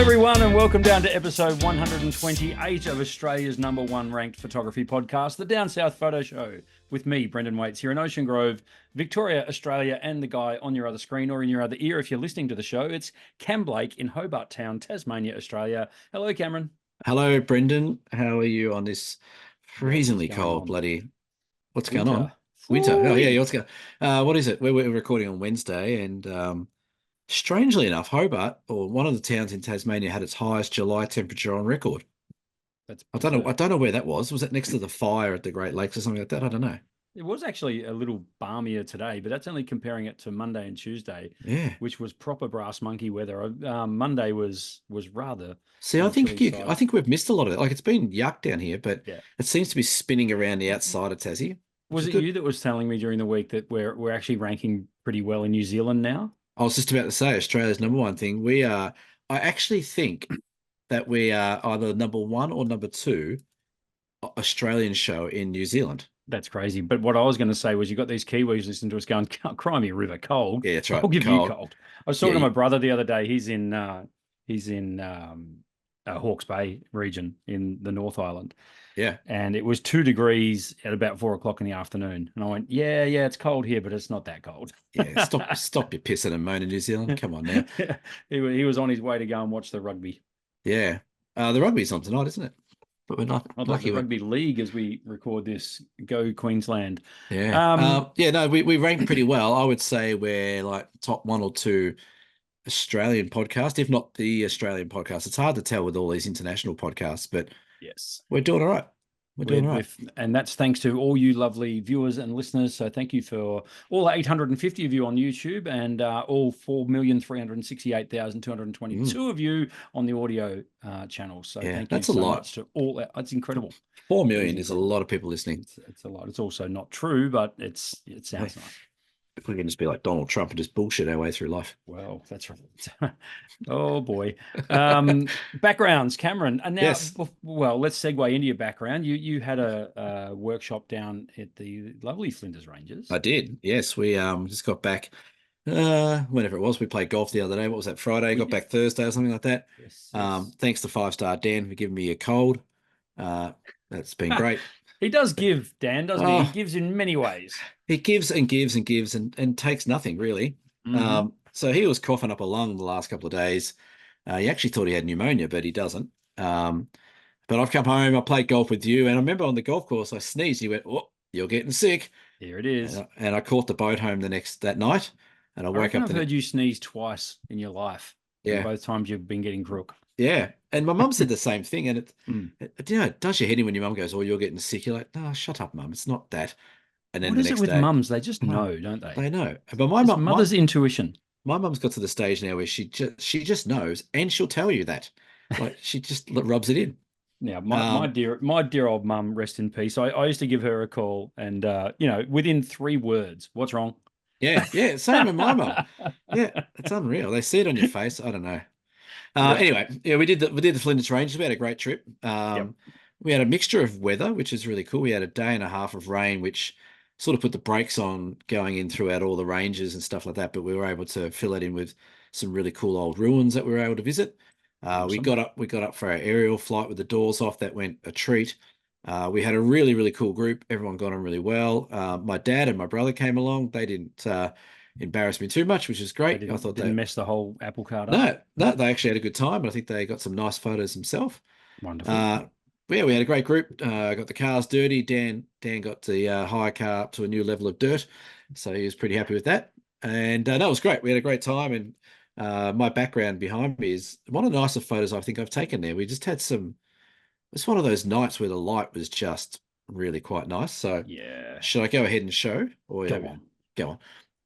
everyone, and welcome down to episode 128 of Australia's #1 ranked photography podcast, the Down South Photo Show, with me, Brendan Waits, here in Ocean Grove, Victoria, Australia, and the guy on your other screen or in your other ear if you're listening to the show. It's Cam Blake in Hobart Town, Tasmania, Australia. Hello, Cameron. Hello, Brendan. How are you on this freezingly cold bloody... What's going on? Winter. Oh, yeah. What's going? What is it? We're recording on Wednesday, and strangely enough, Hobart, or one of the towns in Tasmania, had its highest July temperature on record. I don't know where that was. Was it next to the fire at the Great Lakes or something like that? I don't know. It was actually a little balmier today, but that's only comparing it to Monday and Tuesday, which was proper brass monkey weather. Monday was rather. See, I think we've missed a lot of it. Like, it's been yuck down here, but it seems to be spinning around the outside of Tassie. Was it you that was telling me during the week that we're actually ranking pretty well in New Zealand now? I was just about to say Australia's #1 thing. We are. I actually think that we are either #1 or #2 Australian show in New Zealand. That's crazy. But what I was going to say was you got these Kiwis listening to us going, cry me a river, cold. Yeah, that's right. I'll give you cold. I was talking to my brother the other day. He's in Hawke's Bay region in the North Island. Yeah. And it was 2 degrees at about 4 o'clock in the afternoon. And I went, yeah, it's cold here, but it's not that cold. Yeah, stop your pissing and moaning, New Zealand. Come on now. He was on his way to go and watch the rugby. Yeah. The rugby's on tonight, isn't it? But we're not lucky. The rugby league as we record this. Go Queensland. Yeah. No, we rank pretty well. I would say we're like top 1 or 2 Australian podcast, if not the Australian podcast. It's hard to tell with all these international podcasts, but yes, we're doing all right. We're doing all right. And that's thanks to all you lovely viewers and listeners. So thank you for all 850 of you on YouTube and all 4,368,222 of you on the audio channel. So thank you so much to all. That's incredible. 4 million is a lot of people listening. It's a lot. It's also not true, but it sounds nice. We can just be like Donald Trump and just bullshit our way through life. Well, that's right. Oh boy. Backgrounds, Cameron. And now, well, let's segue into your background. You had a workshop down at the lovely Flinders Ranges. I did. Yes, we just got back. Whenever it was, we played golf the other day. What was that? Friday? Got back Thursday or something like that. Yes. Thanks to 5-star Dan for giving me a cold. That's been great. He does give, Dan, doesn't he? He gives in many ways. He gives and gives and gives and takes nothing, really. Mm-hmm. So he was coughing up a lung the last couple of days. He actually thought he had pneumonia, but he doesn't. But I've come home, I played golf with you, and I remember on the golf course, I sneezed. You went, oh, you're getting sick. Here it is. And I caught the boat home that night, and I woke up. I've heard you sneeze twice in your life. Yeah. Both times you've been getting crook. Yeah. And my mum said the same thing. And it does your head in when your mum goes, oh, you're getting sick. You're like, no, shut up, mum. It's not that. And then what is it with mums? They just know, don't they? They know. But mother's intuition. My mum's got to the stage now where she just knows, and she'll tell you that. Like, she just rubs it in. Now, my dear old mum, rest in peace. I used to give her a call, and within 3 words, what's wrong? Yeah, same with my mum. Yeah, it's unreal. They see it on your face. I don't know. Anyway, we did the Flinders Ranges. We had a great trip. We had a mixture of weather, which is really cool. We had a day and a half of rain, which sort of put the brakes on going in throughout all the ranges and stuff like that. But we were able to fill it in with some really cool old ruins that we were able to visit. Awesome. We got up for our aerial flight with the doors off. That went a treat. We had a really, really cool group. Everyone got on really well. My dad and my brother came along. They didn't embarrass me too much, which is great. I thought they didn't mess the whole apple cart up. No, they actually had a good time. I think they got some nice photos themselves. Wonderful. We had a great group. Got the cars dirty. Dan got the hire car up to a new level of dirt, so he was pretty happy with that. And that was great. We had a great time. And my background behind me is one of the nicer photos I think I've taken there. We just had it's one of those nights where the light was just really quite nice. So should I go ahead and show? Or go on.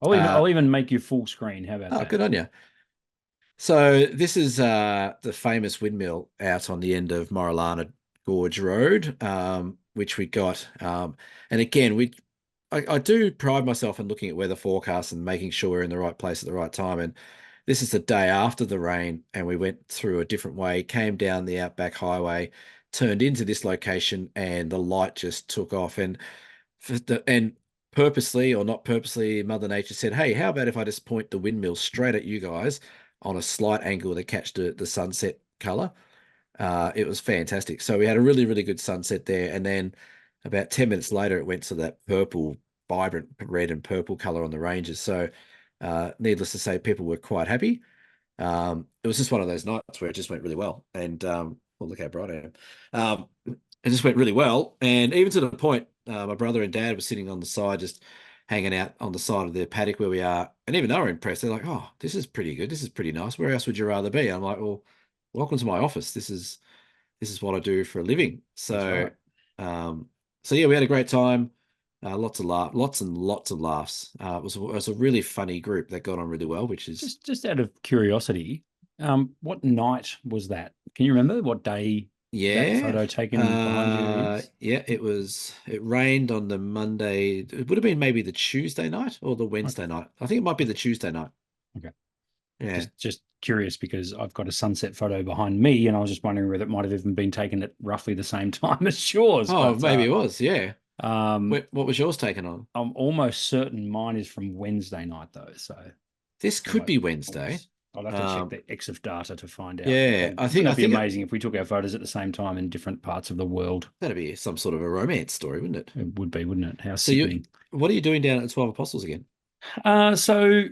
I'll even make you full screen. How about that? Good on you. So this is the famous windmill out on the end of Morillana Gorge Road, which we got. And again, I do pride myself in looking at weather forecasts and making sure we're in the right place at the right time. And this is the day after the rain, and we went through a different way, came down the Outback Highway, turned into this location, and the light just took off. And purposely or not purposely, Mother Nature said, hey, how about if I just point the windmill straight at you guys on a slight angle to catch the sunset color. It was fantastic. So we had a really, really good sunset there. And then about 10 minutes later, it went to that purple, vibrant red and purple color on the ranges. So needless to say, people were quite happy. It was just one of those nights where it just went really well. And well, look how bright I am. It just went really well. And even to the point, my brother and dad were sitting on the side, just hanging out on the side of the paddock where we are. And even they were impressed. They're like, oh, this is pretty good. This is pretty nice. Where else would you rather be? I'm like, well, welcome to my office. This is what I do for a living. So, Right. so yeah, we had a great time. Lots and lots of laughs. It was a really funny group that got on really well, which is Just out of curiosity, what night was that? Can you remember what day that yeah. photo taken behind you is? Yeah, it rained on the Monday. It would have been maybe the Tuesday night or the Okay. Wednesday night. I think it might be the Tuesday night. Okay. Yeah. Just curious because I've got a sunset photo behind me, and I was just wondering whether it might have even been taken at roughly the same time as yours. Oh, But maybe it was. Yeah. um, What was yours taken on? I'm almost certain mine is from Wednesday night though. So This could be Wednesday. I'll have to check the EXIF data to find out. Yeah, Wouldn't that be amazing if we took our photos at the same time in different parts of the world? that'd be some sort of a romance story, wouldn't it? It would be, wouldn't it? How So sickening. what are you doing down at the 12 Apostles again? So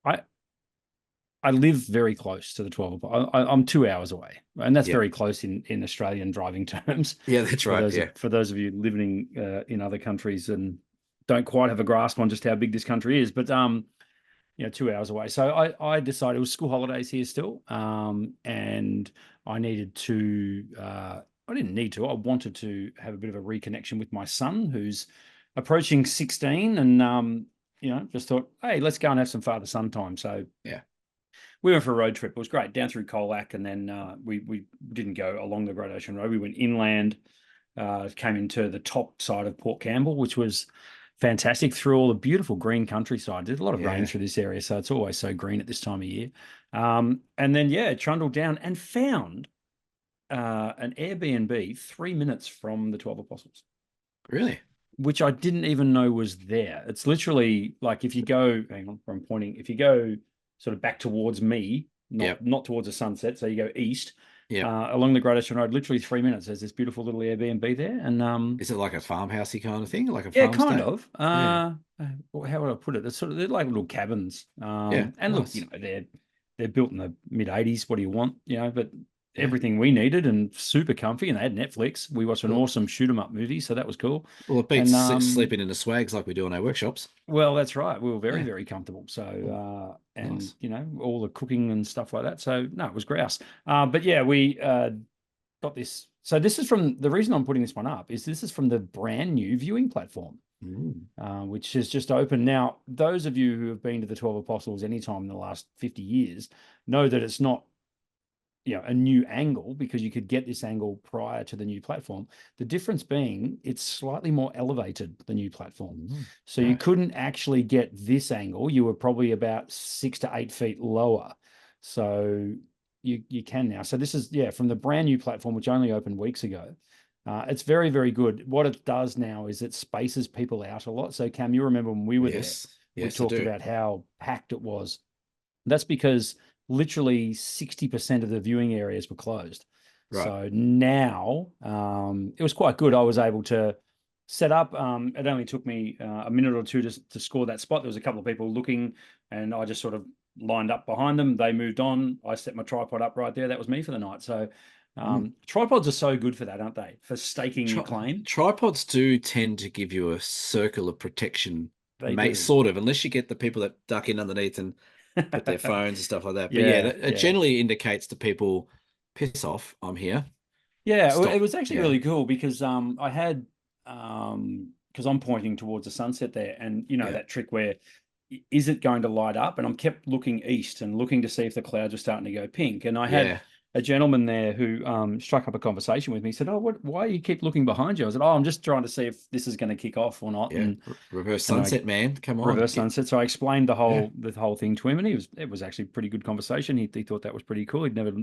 I I live very close to the 12. I'm 2 hours away, and that's Yeah. very close in Australian driving terms. Yeah, that's right. Yeah. For those of you living in other countries and don't quite have a grasp on just how big this country is, but 2 hours away. So I decided it was school holidays here still, and I needed to. I didn't need to. I wanted to have a bit of a reconnection with my son, who's approaching 16, and just thought, hey, let's go and have some father-son time. So Yeah. we went for a road trip. It was great down through Colac, and then we didn't go along the Great Ocean Road. We went inland, came into the top side of Port Campbell, which was fantastic, through all the beautiful green countryside. There's a lot of rain Yeah. through this area, so it's always so green at this time of year. And then trundled down and found an Airbnb 3 minutes from the 12 Apostles, Really? which I didn't even know was there. It's literally like if you go, hang on, I'm pointing. If you go sort of back towards me, not towards the sunset, so you go east, along the Great Ocean Road, literally 3 minutes. There's this beautiful little Airbnb there, and is it like a farmhousey kind of thing, like a yeah, farm kind stay? of. Yeah. How would I put it? They're like little cabins. Yeah. And look, Nice. they're built in the mid-80s. What do you want? But Yeah. everything we needed and super comfy, and they had Netflix. We watched an Well, awesome shoot 'em up movie, so that was cool. well, it beats And sleeping in the swags like we do in our workshops. well, that's right. We were very, Yeah. very comfortable. So, and Nice. all the cooking and stuff like that. So no, it was grouse. But yeah, we got this. So this is from the reason I'm putting this one up is this is from the brand new viewing platform, which has just opened. Now, those of you who have been to the 12 Apostles anytime in the last 50 years know that it's not a new angle, because you could get this angle prior to the new platform. The difference being it's slightly more elevated, the new platform. So you couldn't actually get this angle. You were probably about 6 to 8 feet lower. So you can now. So this is, from the brand new platform, which only opened weeks ago. It's very, very good. What it does now is it spaces people out a lot. So Cam, you remember when we were there, we talked about how packed it was. That's because literally 60% of the viewing areas were closed. Right. So now it was quite good. I was able to set up. It only took me a minute or two to score that spot. There was a couple of people looking, and I just sort of lined up behind them. They moved on. I set my tripod up right there. That was me for the night. So tripods are so good for that, aren't they? For staking your claim. Tripods do tend to give you a circle of protection, sort of, unless you get the people that duck in underneath and put their phones and stuff like that. But it generally indicates to people, piss off, I'm here. Yeah, stop. It was actually really cool because I had because I'm pointing towards the sunset there, and that trick where is it going to light up? And I'm kept looking east and looking to see if the clouds are starting to go pink. And I had a gentleman there who struck up a conversation with me. He said, "Oh, why do you keep looking behind you?" I said, "Oh, I'm just trying to see if this is going to kick off or not." Yeah, and reverse sunset, man. Come on, reverse sunset. So I explained the whole thing to him, and it was actually a pretty good conversation. He thought that was pretty cool. He'd never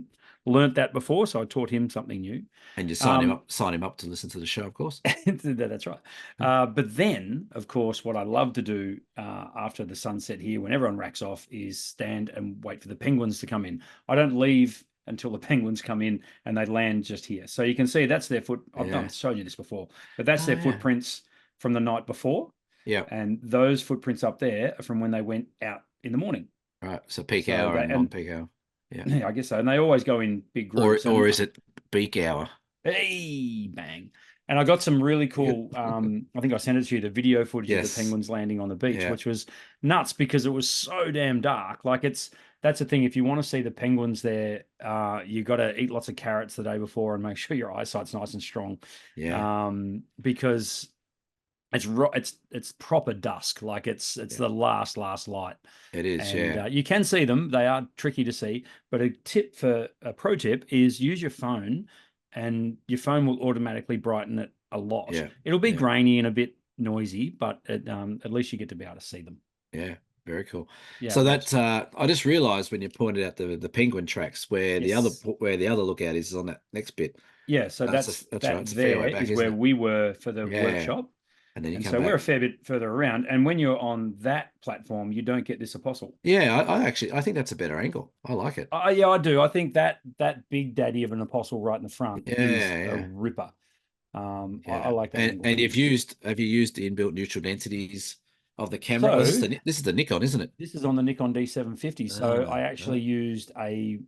learnt that before, so I taught him something new. And you sign him up to listen to the show, of course. That's right. But then, of course, what I love to do after the sunset here, when everyone racks off, is stand and wait for the penguins to come in. I don't leave until the penguins come in and they land just here. So you can see that's their foot. I've shown you this before, but that's their footprints from the night before. Yeah. And those footprints up there are from when they went out in the morning. Right. So peak hour and non-peak hour. Yeah, I guess so. And they always go in big groups. Or is it peak hour? Hey, bang. And I got some really cool, I think I sent it to you, the video footage of the penguins landing on the beach, which was nuts because it was so damn dark. Like that's the thing. If you want to see the penguins there, you got to eat lots of carrots the day before and make sure your eyesight's nice and strong. Yeah. Because it's proper dusk. Like it's the last light. It is, and, you can see them. They are tricky to see. But a pro tip is use your phone, and your phone will automatically brighten it a lot. Yeah. It'll be grainy and a bit noisy, but at least you get to be able to see them. Yeah. Very cool. Yeah, so that I just realized when you pointed out the penguin tracks where the other lookout is on that next bit. Yeah, so that's right. It's a fair way back, is where we were for the workshop. And then you come so back. We're a fair bit further around. And when you're on that platform, you don't get this apostle. Yeah, I think that's a better angle. I like it. Yeah, I do. I think that big daddy of an apostle right in the front is a ripper. I like that. And have you used the inbuilt neutral densities of the camera? So, this is the Nikon, isn't it? This is on the Nikon D750. So I actually used an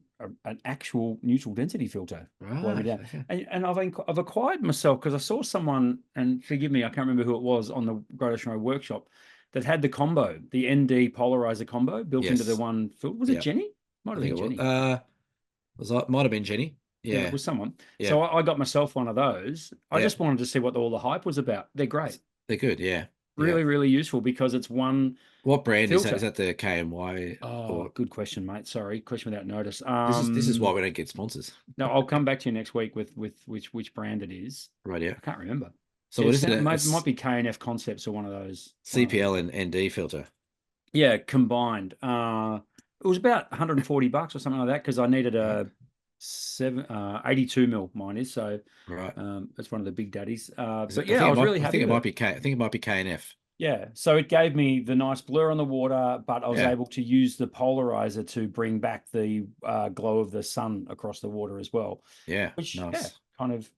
actual neutral density filter. Right. Okay. And I've acquired myself because I saw someone, and forgive me, I can't remember who it was on the Great Ocean Road workshop, that had the combo, the ND polarizer combo built into the one filter. Was it Jenny? Might have been Jenny. Might have been Jenny. Yeah, it was someone. Yeah. So I got myself one of those. I just wanted to see what all the hype was about. They're great. They're good. Yeah. Really, really useful because it's one. What brand filter. Is that? Is that the KMY? Oh, good question, mate. Sorry, question without notice. This is why we don't get sponsors. No, I'll come back to you next week with which brand it is. Right. Yeah. I can't remember. So what is it? It might be KNF Concepts or one of those. CPL and ND filter. Yeah, combined. It was about $140 or something like that because I needed a 82 mil. Mine is so. Right. It's one of the big daddies. But yeah, I was really happy. I think it might be KNF. Yeah, so it gave me the nice blur on the water, but I was able to use the polarizer to bring back the glow of the sun across the water as well. Yeah, which nice. Kind of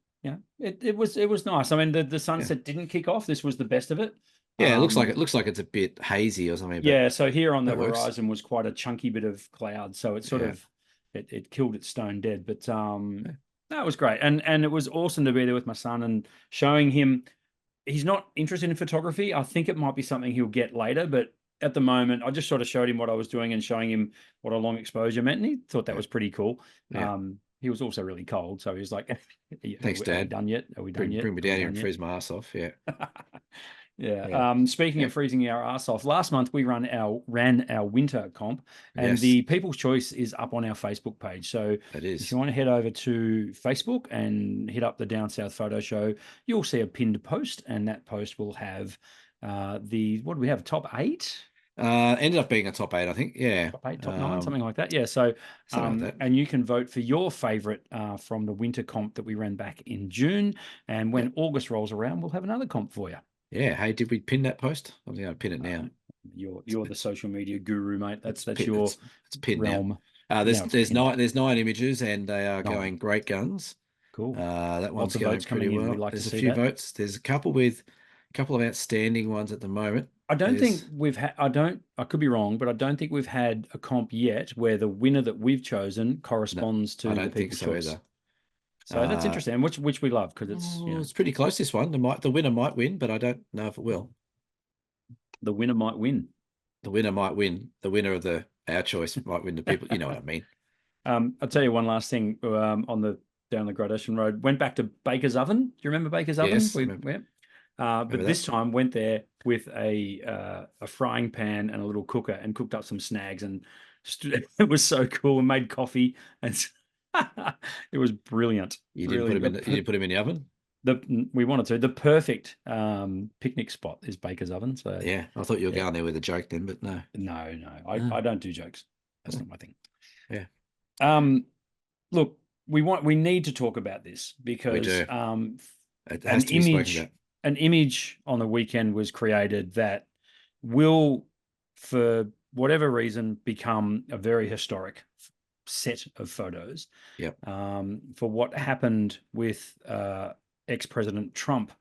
it was nice. I mean, the sunset didn't kick off. This was the best of it. Yeah, it looks like it's a bit hazy or something. Yeah, so here on the horizon was quite a chunky bit of cloud, so it sort of it killed it stone dead. But that was great, and it was awesome to be there with my son and showing him. He's not interested in photography. I think it might be something he'll get later, but at the moment, I just sort of showed him what I was doing and showing him what a long exposure meant, and he thought that was pretty cool. Yeah. He was also really cold, so he was like, "Thanks, Dad. Are we done yet? Are we done yet? Bring me down here and freeze my ass off." Yeah. Yeah. Speaking of freezing our ass off, last month we ran our winter comp, and the People's Choice is up on our Facebook page. So if you want to head over to Facebook and hit up the Down South Photo Show, you'll see a pinned post, and that post will have what do we have? Top 8? Ended up being a top 8, I think. Yeah. Top 8, top 9, something like that. Yeah. So and you can vote for your favorite from the winter comp that we ran back in June. And when August rolls around, we'll have another comp for you. Yeah. Hey, did we pin that post? I'm going to pin it now. You're the social media guru, mate. That's your it's pinned realm. Now. There's 9 images, and they are going great guns. Cool. That one's going pretty well. There's a few votes. There's a couple of outstanding ones at the moment. I don't think we've had. I could be wrong, but I don't think we've had a comp yet where the winner that we've chosen corresponds to the People's Choice. Either. So that's interesting, which we love because it's it's pretty close. This one, the winner might win, but I don't know if it will. The winner might win. The winner might win. The winner of our choice might win. The people, you know what I mean. I'll tell you one last thing. Down the Great Ocean Road, went back to Baker's Oven. Do you remember Baker's Oven? Yes. But this time went there with a frying pan and a little cooker and cooked up some snags, and it was so cool, and made coffee, and it was brilliant. You didn't put him in the oven? We wanted to. The perfect picnic spot is Baker's Oven. So yeah, I thought you were going there with a joke then, but no. I don't do jokes. That's not my thing. Yeah. Look, we need to talk about this because an image on the weekend was created that will, for whatever reason, become a very historic set of photos Yep. for what happened with ex-President Trump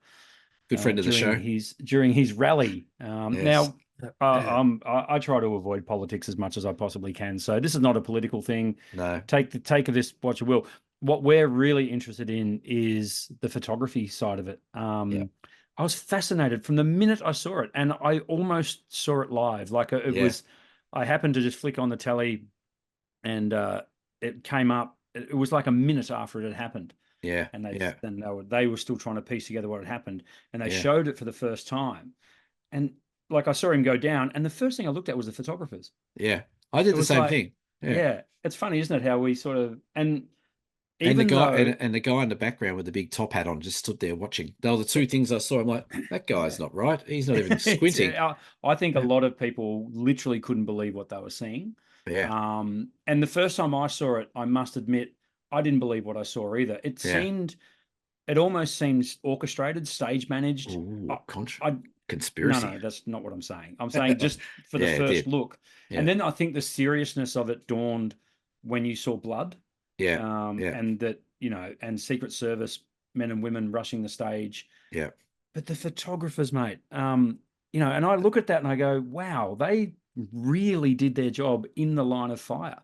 Good friend of the show. during his rally. Yes. Now, I try to avoid politics as much as I possibly can, so this is not a political thing. No. Take of this what you will. What we're really interested in is the photography side of it. I was fascinated from the minute I saw it, and I almost saw it live. Like it was, I happened to just flick on the telly, and it came up. It was like a minute after it had happened. Yeah. And Yeah. they were still trying to piece together what had happened, and they Yeah. showed it for the first time. And like I saw him go down, and the first thing I looked at was the photographers. Yeah. I did the same thing. Yeah. It's funny, isn't it? How we sort of, and And the even guy though, and the guy in the background with the big top hat on just stood there watching. They were the two things I saw. I'm like, that guy's not right. He's not even squinting. I think a lot of people literally couldn't believe what they were seeing. Yeah. And the first time I saw it, I must admit, I didn't believe what I saw either. It almost seems orchestrated, stage managed. Ooh, No, conspiracy. that's not what I'm saying. I'm saying just for the first look. Yeah. And then I think the seriousness of it dawned when you saw blood. Yeah. And that, and Secret Service men and women rushing the stage. Yeah. But the photographers, mate, and I look at that and I go, wow, they really did their job in the line of fire.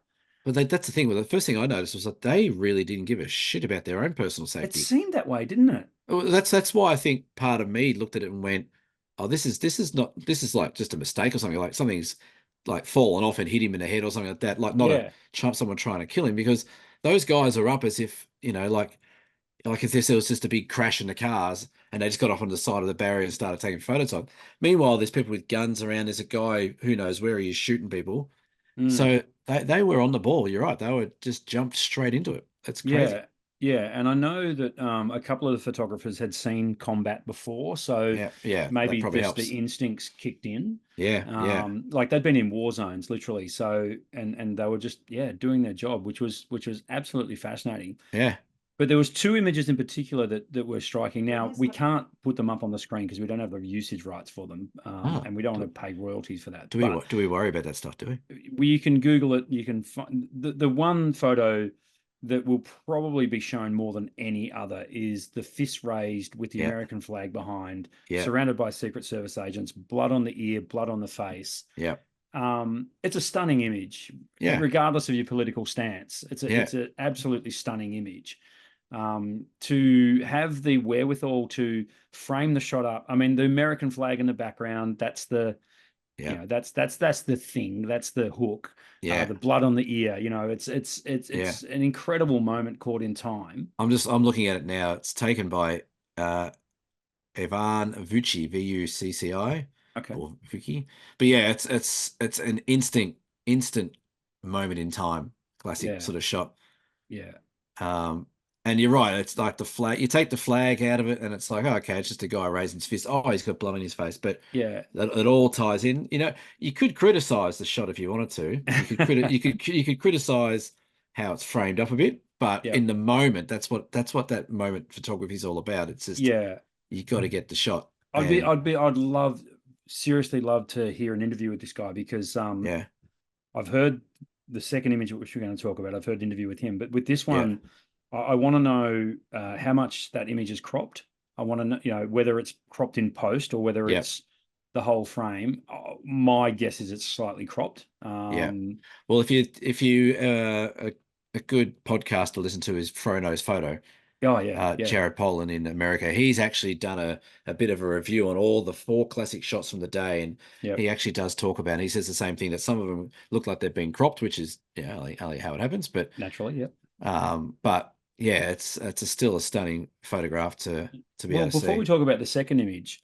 But that's the thing. Well, the first thing I noticed was that they really didn't give a shit about their own personal safety. It seemed that way, didn't it? Well, that's why I think part of me looked at it and went, "Oh, this is like just a mistake or something. Like something's like fallen off and hit him in the head or something like that. Like not someone trying to kill him, because those guys are up as if like if this was just a big crash in the cars and they just got off on the side of the barrier and started taking photos of. Meanwhile, there's people with guns around. There's a guy who knows where he is shooting people. So they were on the ball. You're right. They were just jumped straight into it. That's crazy. Yeah, and I know that a couple of the photographers had seen combat before, so maybe just helps. the instincts kicked in. Yeah. Like they'd been in war zones literally, so and they were just doing their job, which was absolutely fascinating. Yeah. But there was two images in particular that were striking. Now we can't put them up on the screen because we don't have the usage rights for them, and we don't want to pay royalties for that. Do we worry about that stuff? Do we? You can Google it. You can find the one photo that will probably be shown more than any other is the fist raised with the American flag behind, surrounded by Secret Service agents, blood on the ear, blood on the face. Yeah. It's a stunning image, regardless of your political stance. It's an absolutely stunning image. To have the wherewithal to frame the shot up. I mean, the American flag in the background, that's the that's the thing, that's the hook. The blood on the ear, it's an incredible moment caught in time. I'm looking at it now. It's taken by Ivan Vucci, Vucci, or Vicky. But it's an instant moment in time, classic sort of shot. And you're right. It's like the flag. You take the flag out of it, and it's like, oh, okay, it's just a guy raising his fist. Oh, he's got blood on his face. But it all ties in. You could criticize the shot if you wanted to. You could criticize how it's framed up a bit, but in the moment, that's what that moment photography is all about. It's just you got to get the shot. I'd seriously love to hear an interview with this guy, because I've heard the second image which we're going to talk about. I've heard an interview with him, but with this one. I want to know how much that image is cropped. I want to know, whether it's cropped in post or whether it's the whole frame. My guess is it's slightly cropped. Well, if you a good podcast to listen to is Frono's Photo. Jared Pollan in America. He's actually done a bit of a review on all the 4 classic shots from the day, and he actually does talk about it. He says the same thing, that some of them look like they've been cropped, which is only how it happens, but naturally, but it's still a stunning photograph to be able to see. Before we talk about the second image,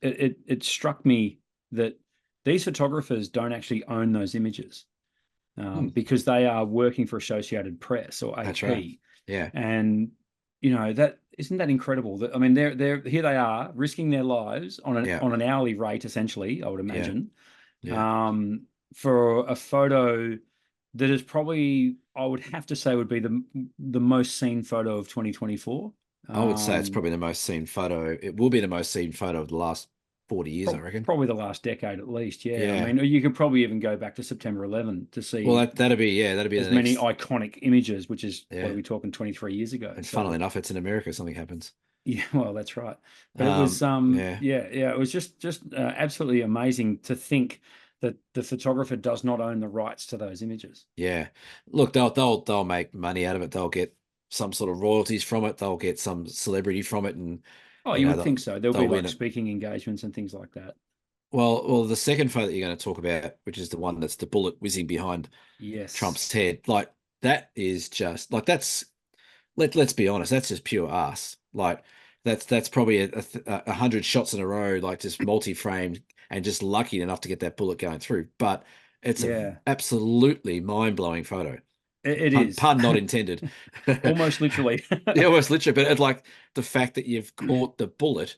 it struck me that these photographers don't actually own those images, because they are working for Associated Press or AP. That's right. And that isn't that incredible. That, I mean, they're here, they are risking their lives on an hourly rate, essentially, I would imagine, for a photo that is probably, I would have to say, would be the most seen photo of 2024. I would say it's probably the most seen photo. It will be the most seen photo of the last 40 years, I reckon. Probably the last decade at least. Yeah. I Yeah. mean, you could probably even go back to September 11 to see Well, that'd be as the many next. iconic images, which is what Yeah. are we talking 23 years ago? And So funnily enough, it's in America. Something happens. yeah, well, that's right. But it was Yeah. it was just absolutely amazing to think that the photographer does not own the rights to those images. Yeah. Look, they'll make money out of it. They'll get some sort of royalties from it. They'll get some celebrity from it, and Oh, you would they'll, think so. There'll be they'll win like it. speaking engagements and things like that. Well, the second photo that you're going to talk about, which is the one that's the bullet whizzing behind Yes. Trump's head, like that is just like let's be honest, that's just pure ass. Like that's probably a hundred shots in a row, like just multi-framed and just lucky enough to get that bullet going through. But it's a Yeah, absolutely mind-blowing photo. it Pun, is. pun not intended. Almost literally. Yeah, almost literally. But it's like the fact that you've caught the bullet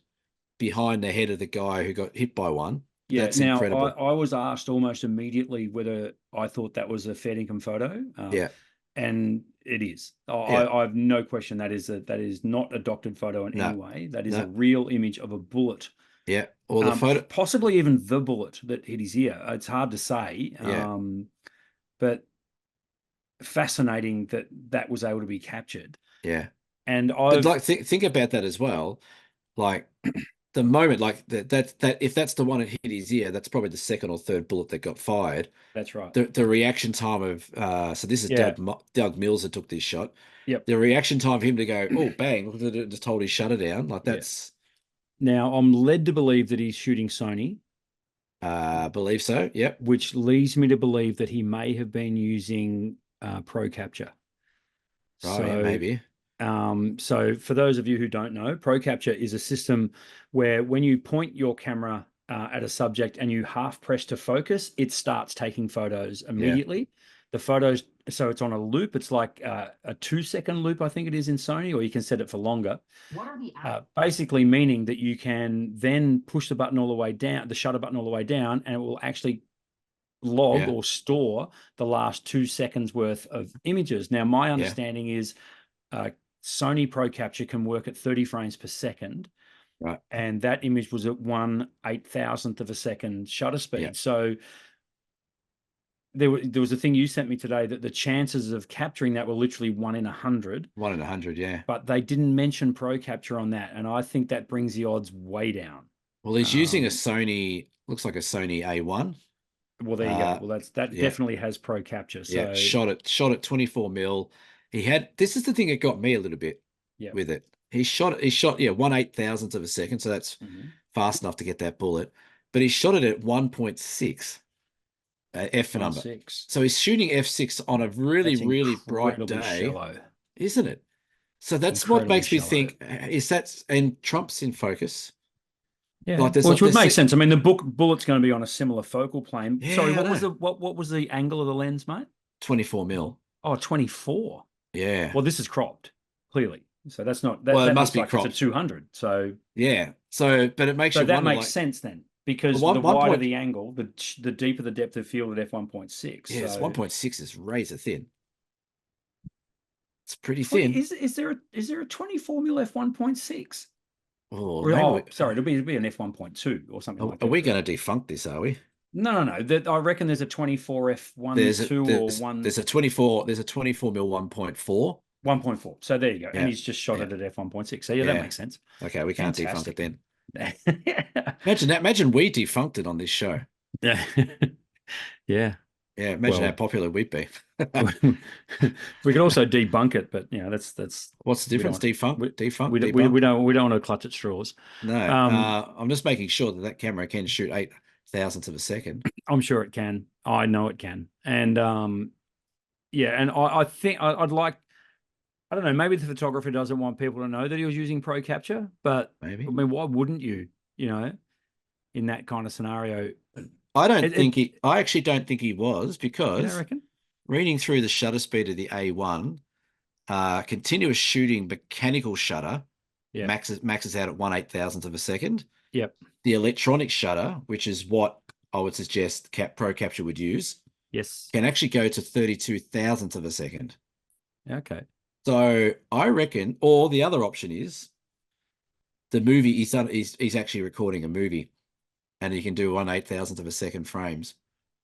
behind the head of the guy who got hit by one. Yeah. That's Now, incredible. I was asked almost immediately whether I thought that was a fair income photo, Yeah, and it is. yeah. I have no question that is not a doctored photo in any No, way. That is a no. real image of a bullet, Yeah. Or the photo. possibly even the bullet that hit his ear. It's hard to say, Yeah, but fascinating that that was able to be captured. yeah. And But I've like think about that as well. Like the moment, like that if that's the one that hit his ear, that's probably the second or third bullet that got fired. That's right. The reaction time of so this is Yeah. Doug Mills that took this shot. Yep. The reaction time of him to go, oh bang, just told his shutter down. Like Yeah. that's Now I'm led to believe that he's shooting Sony, believe so. Yep. which leads me to believe that he may have been using Pro Capture. Right, yeah, So, maybe. so for those of you who don't know, Pro Capture is a system where when you point your camera at a subject and you half press to focus, it starts taking photos immediately. The photos, so it's on a loop. It's like a 2-second loop, I think it is in Sony, or you can set it for longer. What are the Basically meaning that you can then push the button all the way down, the shutter button all the way down, and it will actually log or store the last 2 seconds worth of images. Now, my understanding is Sony Pro Capture can work at 30 frames per second. Right. And that image was at 1/8000th of a second shutter speed. Yeah. So there was a thing you sent me today that the chances of capturing that were literally 1 in 100. 1 in 100, yeah. But they didn't mention Pro Capture on that. And I think that brings the odds way down. Well, he's using a Sony, looks like a Sony A1. Well, there you go. Well, that definitely has Pro Capture. So yeah, shot at 24 mil. He had, this is the thing that got me a little bit with it. He shot 1/8000th of a second, so that's fast enough to get that bullet. But he shot it at 1.6 f number. So he's shooting f6 on a really bright day, shallow. Isn't it? So that's what makes me think is that, and Trump's in focus. Yeah, like which would make sense. I mean, the bullet's going to be on a similar focal plane. Yeah, sorry, what was the angle of the lens, mate? 24 mil. Oh, 24. Yeah. Well, this is cropped, clearly. So that's not that. Well, that it must be like cropped. It's a 200. So yeah. So, but it makes you that wonder, makes sense then, because the wider the angle, the deeper the depth of field at f1.6. Yes, so 1.6 is razor thin. It's pretty thin. Is there a 24 mil f1.6? Oh, sorry, it'll be an f1.2 or something like that. Are we going to defunct this? Are we? No. I reckon there's a 24 f1.2 or one. There's a 24 mil 1.4. 1.4. So there you go. And he's just shot it at f1.6. So that makes sense. Okay, we can't defunct it then. Imagine that. Imagine we defunct it on this show. Yeah. Yeah. Yeah. Imagine how popular we'd be. We could also debunk it, but that's what's the difference? Defunct. We don't want to clutch at straws. No. I'm just making sure that camera can shoot 0.008 of a second. I'm sure it can. I know it can. And and I think I'd like, I don't know, maybe the photographer doesn't want people to know that he was using Pro Capture, but maybe, I mean, why wouldn't you, in that kind of scenario? I actually don't think he was, because reading through the shutter speed of the A1, continuous shooting mechanical shutter maxes out at 1/8000th of a second. Yep. The electronic shutter, which is what I would suggest Pro Capture would use, can actually go to 32,000th of a second. Okay. So I reckon, or the other option is the movie he's actually recording a movie. and you can do 1/8,000th of a second frames.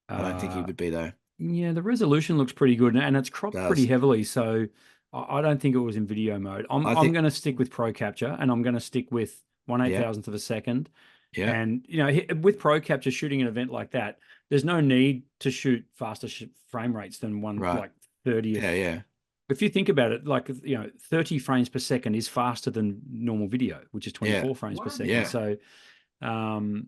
I don't think he Uh, would be though. yeah, the resolution looks pretty good, and it's cropped pretty Does heavily, so I don't think it was in video mode. I'm I I'm think? going to stick with Pro Capture, and I'm going to stick with one eight Yeah, thousandth of a second. yeah, And with Pro Capture shooting an event like that, there's no need to shoot faster frame rates than one right. like 30th. Yeah, yeah, If you think about it, like 30 frames per second is faster than normal video, which is yeah, 24 frames per second. yeah. So, um,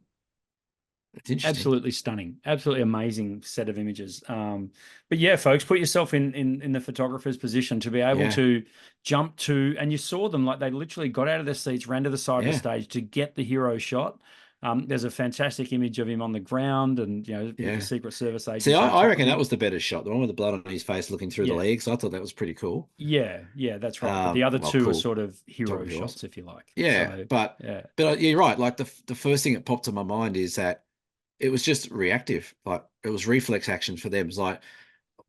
It's interesting. absolutely stunning, absolutely amazing set of images. But yeah, folks, put yourself in the photographer's position to be able Yeah, to jump to, and you saw them like they literally got out of their seats, ran to the side of the yeah, stage to get the hero shot. There's a fantastic image of him on the ground, and with the yeah. Secret Service See, agents I, on I top of reckon that him. was the better shot, the one with the blood on his face looking through the Yeah, legs. I thought that was pretty cool. yeah, that's right. But the other Well, two are cool. sort of hero Photography was. shots, if you like. Yeah, So but yeah, you're right. Like the first thing that popped to my mind is that it was just reactive. Like it was reflex action for them. It's like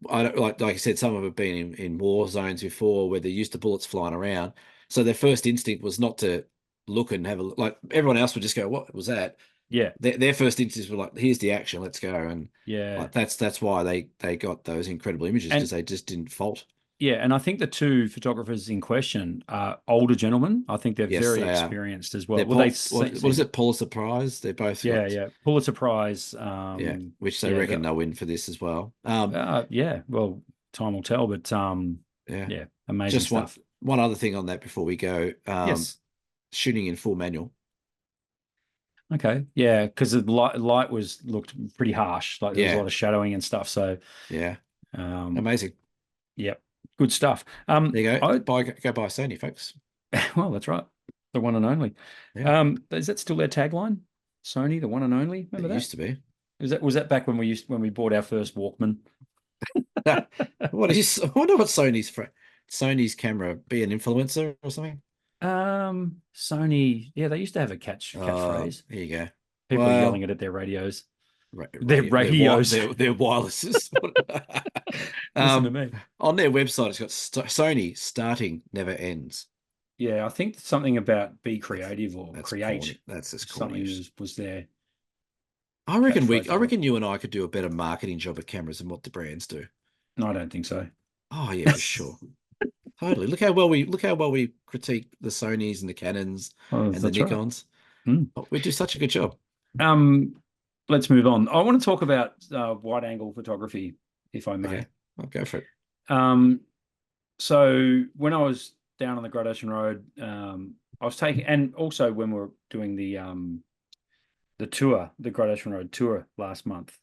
I don't like you said, some of it been in war zones before where they're used to bullets flying around. So their first instinct was not to look and have a look. Like everyone else would just go, "What was that?" yeah, Their first instincts were like, "Here's the action, let's go." And yeah. like that's why they got those incredible images because And they just didn't fault. yeah, and I think the two photographers in question are older gentlemen. I think they're Yes, very they are. experienced as well. They're Well, they what is seem, it? Pulitzer Prize. They both yeah, got yeah, Pulitzer Prize. yeah, which they Yeah, reckon they'll win for this as well. yeah. Well, time will tell, but Yeah. yeah, amazing Just stuff. one other thing on that before we go. Yes. Shooting in full manual. Okay. Yeah, because the light was looked pretty harsh. Like there was a Yeah, lot of shadowing and stuff. So, yeah, um, amazing. yeah, good stuff. There you go. I Go buy Sony, folks. well, that's right, the one and only. Yeah, Is that still their tagline? Sony, the one and only. it Remember that? used to be. Was that back when we bought our first Walkman? What is? I wonder what Sony's camera be an influencer or something. Sony, yeah, they used to have a catchphrase. Here you go. People yelling Well, it at their radios. Their radio, radios. their wirelesses. Listen to um, me. on their website, it's got Sony starting never ends. Yeah, I think something about be creative or That's create corny. That's just something corny. was their I catchphrase as well. reckon you and I could do a better marketing job at cameras than what the brands do. No, I don't think so. Oh yeah, for sure. Totally. Look how well we critique the Sonys and the Canons Oh, and the that's right. Nikons. Hmm. Oh, we do such a good job. Let's move on. I want to talk about wide angle photography, if I may. Okay, I'll go for it. So when I was down on the Great Ocean Road, I was taking, and also when we were doing the tour, the Great Ocean Road tour last month.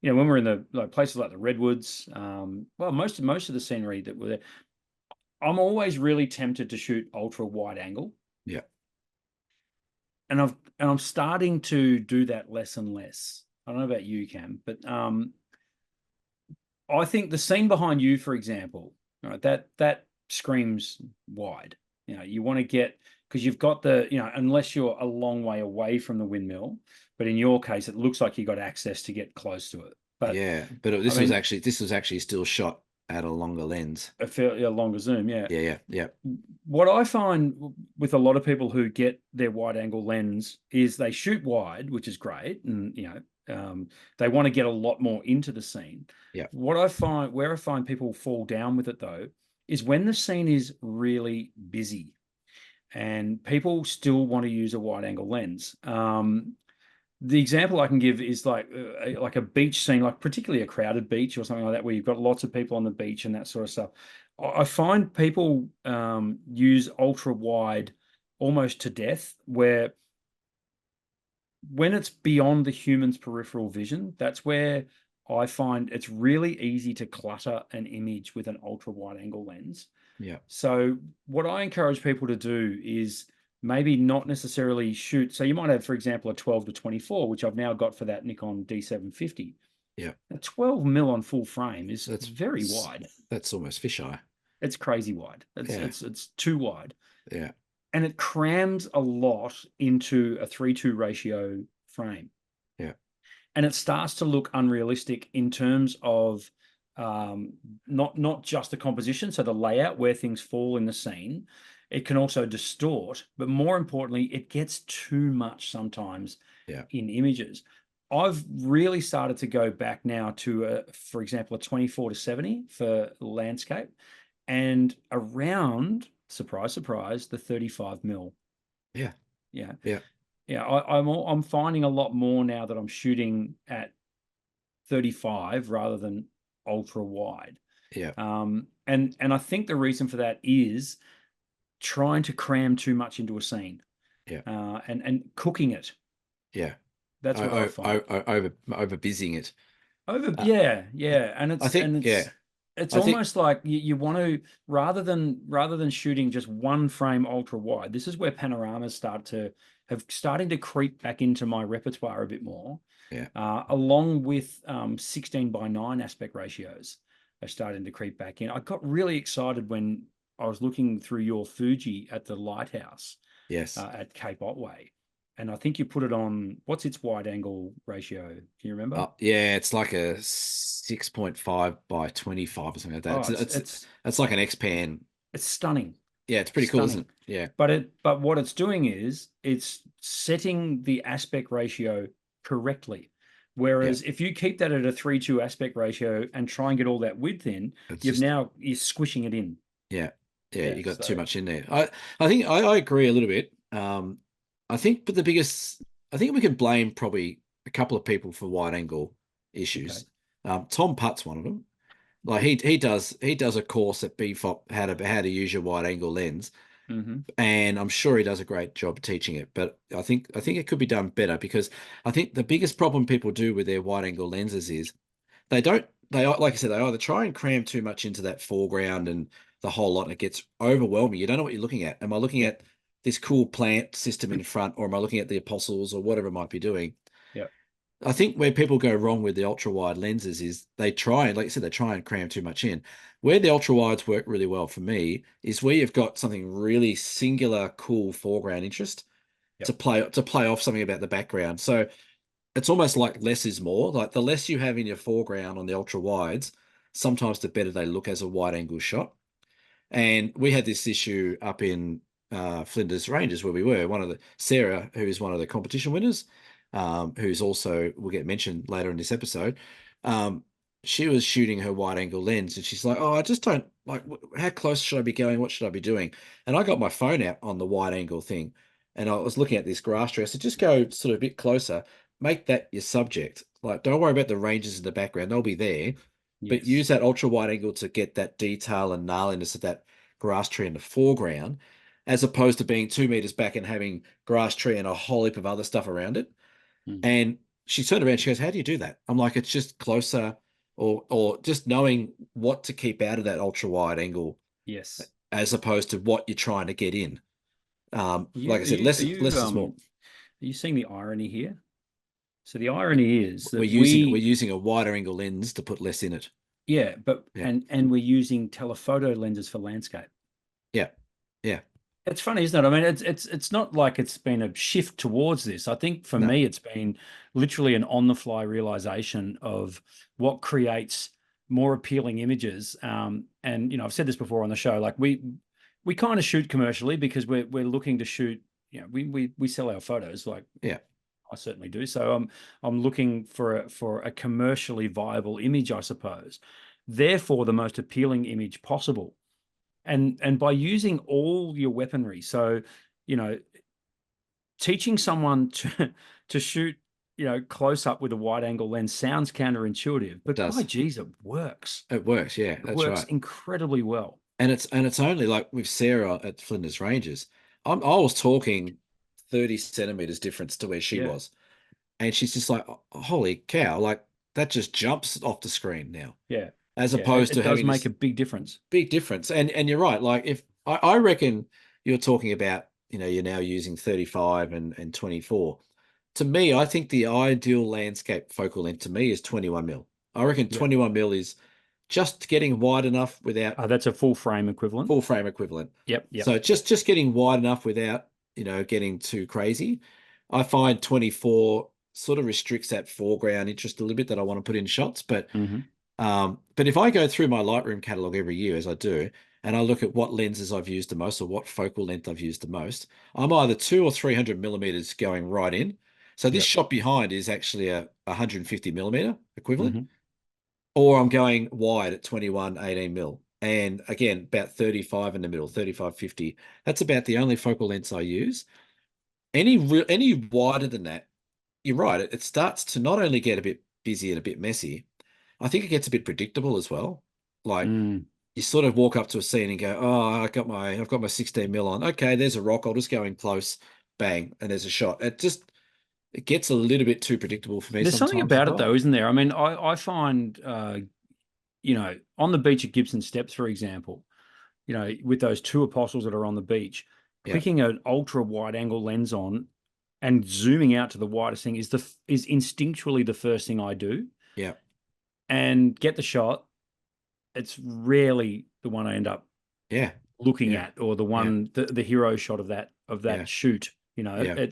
When we're in the places like the Redwoods, well, most of the scenery that were there, I'm always really tempted to shoot ultra wide angle. Yeah. And I'm starting to do that less and less. I don't know about you, Cam, but I think the scene behind you, for example, right, that screams wide. You want to get, because you've got unless you're a long way away from the windmill, but in your case, it looks like you got access to get close to it. But Yeah, but I mean, this was actually still shot at a longer lens. a longer zoom, yeah. Yeah. What I find with a lot of people who get their wide angle lens is they shoot wide, which is great, and they want to get a lot more into the scene. Yeah. Where I find people fall down with it though is when the scene is really busy, and people still want to use a wide angle lens. The example I can give is like a beach scene, like particularly a crowded beach or something like that, where you've got lots of people on the beach and that sort of stuff. I find people use ultra wide almost to death, where when it's beyond the human's peripheral vision, that's where I find it's really easy to clutter an image with an ultra wide angle lens. Yeah. So what I encourage people to do is maybe not necessarily shoot. So you might have, for example, a 12 to 24, which I've now got for that Nikon D750. Yeah. A 12 mil on full frame is That's very wide. That's almost fisheye. It's crazy wide. It's too wide. Yeah. And it crams a lot into a 3:2 ratio frame. Yeah. And it starts to look unrealistic in terms of not just the composition, so the layout where things fall in the scene, it can also distort, but more importantly, it gets too much sometimes Yeah. in images. I've really started to go back now to, for example, a 24-70 for landscape, and around, surprise, surprise, the 35 mil. Yeah. Yeah. Yeah. Yeah. I'm finding a lot more now that I'm shooting at 35 rather than ultra wide. Yeah. And I think the reason for that is trying to cram too much into a scene, Yeah. and cooking it. Yeah. That's what I find. Over busying it. Uh, Yeah, and I think, yeah, it's I think, almost like you want to, rather than shooting just one frame ultra wide. This is where panoramas starting to creep back into my repertoire a bit more, yeah, along with 16:9 aspect ratios are starting to creep back in. I got really excited when I was looking through your Fuji at the lighthouse yes. at Cape Otway, and I think you put it on, what's its wide angle ratio? Can you remember? Yeah, it's like a 6.5 by 25 or something like that. Oh, It's like an X-Pan. it's stunning, Yeah, it's pretty cool, isn't stunning. it? Yeah, But what it's doing is it's setting the aspect ratio correctly. yeah. Whereas if you keep that at a 3:2 aspect ratio and try and get all that width in, It's just you're squishing it in. yeah, yeah. Yeah. You got too So much in there. I think I agree a little bit. I think, but I think we can blame probably a couple of people for wide angle okay. issues. Tom Putt's one of them. Like he does a course at BFOP how to use your wide angle lens, Hmm. and I'm sure he does a great job teaching it. But I think it could be done better, because I think the biggest problem people do with their wide angle lenses is like I said, they either try and cram too much into that foreground and the whole lot, and it gets overwhelming. You don't know what you're looking at. Am I looking Yeah. at this cool plant system in front, or am I looking at the apostles, or whatever it might be doing? Yeah. I think where people go wrong with the ultra wide lenses is they try and, like you said, they try and cram too much in. Where the ultra wides work really well for me is where you've got something really singular, cool foreground interest Yep. to play off something about the background. So it's almost like less is more. Like the less you have in your foreground on the ultra wides, sometimes the better they look as a wide angle shot. And we had this issue up in Flinders Ranges where we were. One of the Sarah, who is one of the competition winners, who's also will get mentioned later in this episode. Um, she was shooting her wide angle lens, and she's like, "Oh, I just don't like. How close should I be going? What should I be doing?" And I got my phone out on the wide angle thing, and I was looking at this grass tree. I said, "Just go sort of a bit closer. Make that your subject. Like, don't worry about the ranges in the background; they'll be there." But Yes. use that ultra wide angle to get that detail and gnarliness of that grass tree in the foreground, as opposed to being 2 meters back and having grass tree and a whole heap of other stuff around it. Hmm. And she turned around, she goes, "How do you do that?" I'm like, "It's just closer, or just knowing what to keep out of that ultra wide angle Yes. as opposed to what you're trying to get in." You Like I are said, you are you less is more. are you seeing the irony here? So the irony is that We're we, using a wider angle lens to put less in it. yeah, but Yeah. and we're using telephoto lenses for landscape. Yeah. Yeah. It's funny, isn't it? I mean, it's not like it's been a shift towards this. I think for No. me, it's been literally an on-the-fly realization of what creates more appealing images. And I've said this before on the show. Like we kind of shoot commercially because we're looking to shoot. We sell our photos. Like Yeah. I certainly do. So I'm looking for a commercially viable image, I suppose. Therefore, the most appealing image possible. And by using all your weaponry, so you know, teaching someone to to shoot, close up with a wide angle lens sounds counterintuitive, It but by does. geez, it works. It works. Yeah, It that's works right. incredibly well. And it's only like with Sarah at Flinders Ranges. I was talking 30 centimeters difference to where she Yeah, was. And she's just like, Holy cow, like that just jumps off the screen now, yeah, as yeah. It, opposed it to does having make this a big difference. big difference. And you're right. Like if I reckon you're talking about, you're now using 35 and 24. To me, I think the ideal landscape focal length to me is 21 mil. I reckon Yeah. 21 mil is just getting wide enough without That's a full frame equivalent. full frame equivalent. Yep, yep. So just getting wide enough without, getting too crazy. I find 24 sort of restricts that foreground interest a little bit that I want to put in shots. But Hmm. but if I go through my Lightroom catalog every year, as I do, and I look at what lenses I've used the most or what focal length I've used the most, I'm either 200 or 300 millimeters going right in. So this Yep. shot behind is actually a 150 millimeter equivalent, Hmm. or I'm going wide at 21, 18 mil. And again, about 35 in the middle, 35, 50. That's about the only focal lengths I use. Any wider than that, you're right. It starts to not only get a bit busy and a bit messy, I think it gets a bit predictable as well. Like Mm. you sort of walk up to a scene and go, "Oh, I've got my 16 mil on. Okay, there's a rock. I'll just go in close, bang, and there's a shot." It gets a little bit too predictable for me There's something sometimes as about it well. though, isn't there? I mean, I find on the beach at Gibson Steps, for example, with those two apostles that are on the beach, Yeah, clicking an ultra wide angle lens on and zooming out to the widest thing is instinctually the first thing I do yeah, and get the shot. It's rarely the one I end up yeah, looking yeah, at, or the yeah, one the hero shot of that yeah, shoot. yeah,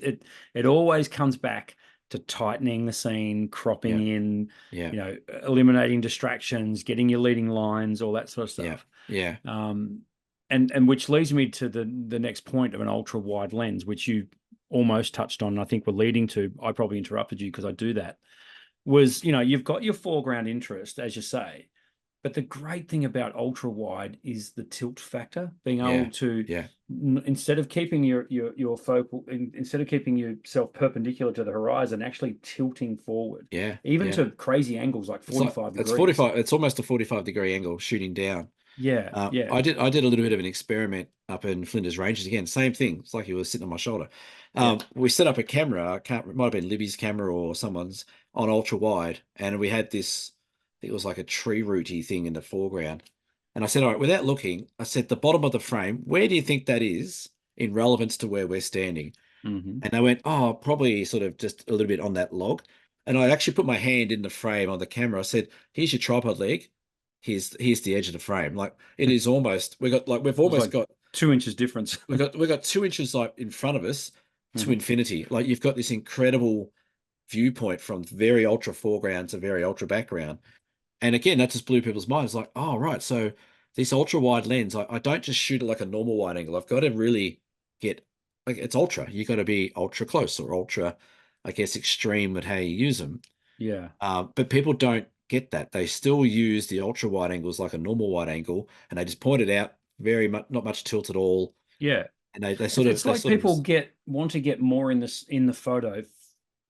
It always comes back to tightening the scene, cropping yeah, in, yeah, eliminating distractions, getting your leading lines, all that sort of yeah, stuff. yeah, um and which leads me to the next point of an ultra wide lens, which you almost touched on, and I think we're leading to. I probably interrupted you because I do that. Was, you've got your foreground interest, as you say, but the great thing about ultra wide is the tilt factor, being able yeah, to, yeah, instead of keeping your focal, instead of keeping yourself perpendicular to the horizon, actually tilting forward, yeah, even yeah. to crazy angles like It's like 45 it's degrees. 45. It's almost a 45-degree angle shooting down. Yeah, yeah, I did a little bit of an experiment up in Flinders Ranges again. Same thing. It's like he was sitting on my shoulder. yeah. We set up a camera. I can't. It might have been Libby's camera or someone's on ultra wide, and we had this. I think it was like a tree rooty thing in the foreground. And I said, all right, without looking, I said, the bottom of the frame. Where do you think that is in relevance to where we're standing? Hmm. And they went, oh, probably sort of just a little bit on that log. And I actually put my hand in the frame on the camera. I said, here's your tripod leg. Here's the edge of the frame. Like it is almost, we've It was almost like got 2 inches difference. we got 2 inches like in front of us to Hmm. infinity. Like you've got this incredible viewpoint from very ultra foreground to very ultra background. And again, that just blew people's minds. Like, oh, right. So this ultra wide lens, I don't just shoot it like a normal wide angle. I've got to really get, like, it's ultra. You got to be ultra close or ultra, I guess, extreme with how you use them. Yeah, But people don't get that. They still use the ultra wide angles like a normal wide angle, and they just point it out very much, not much tilt at all. yeah. And It's they like sort of, people want to get more in the photo,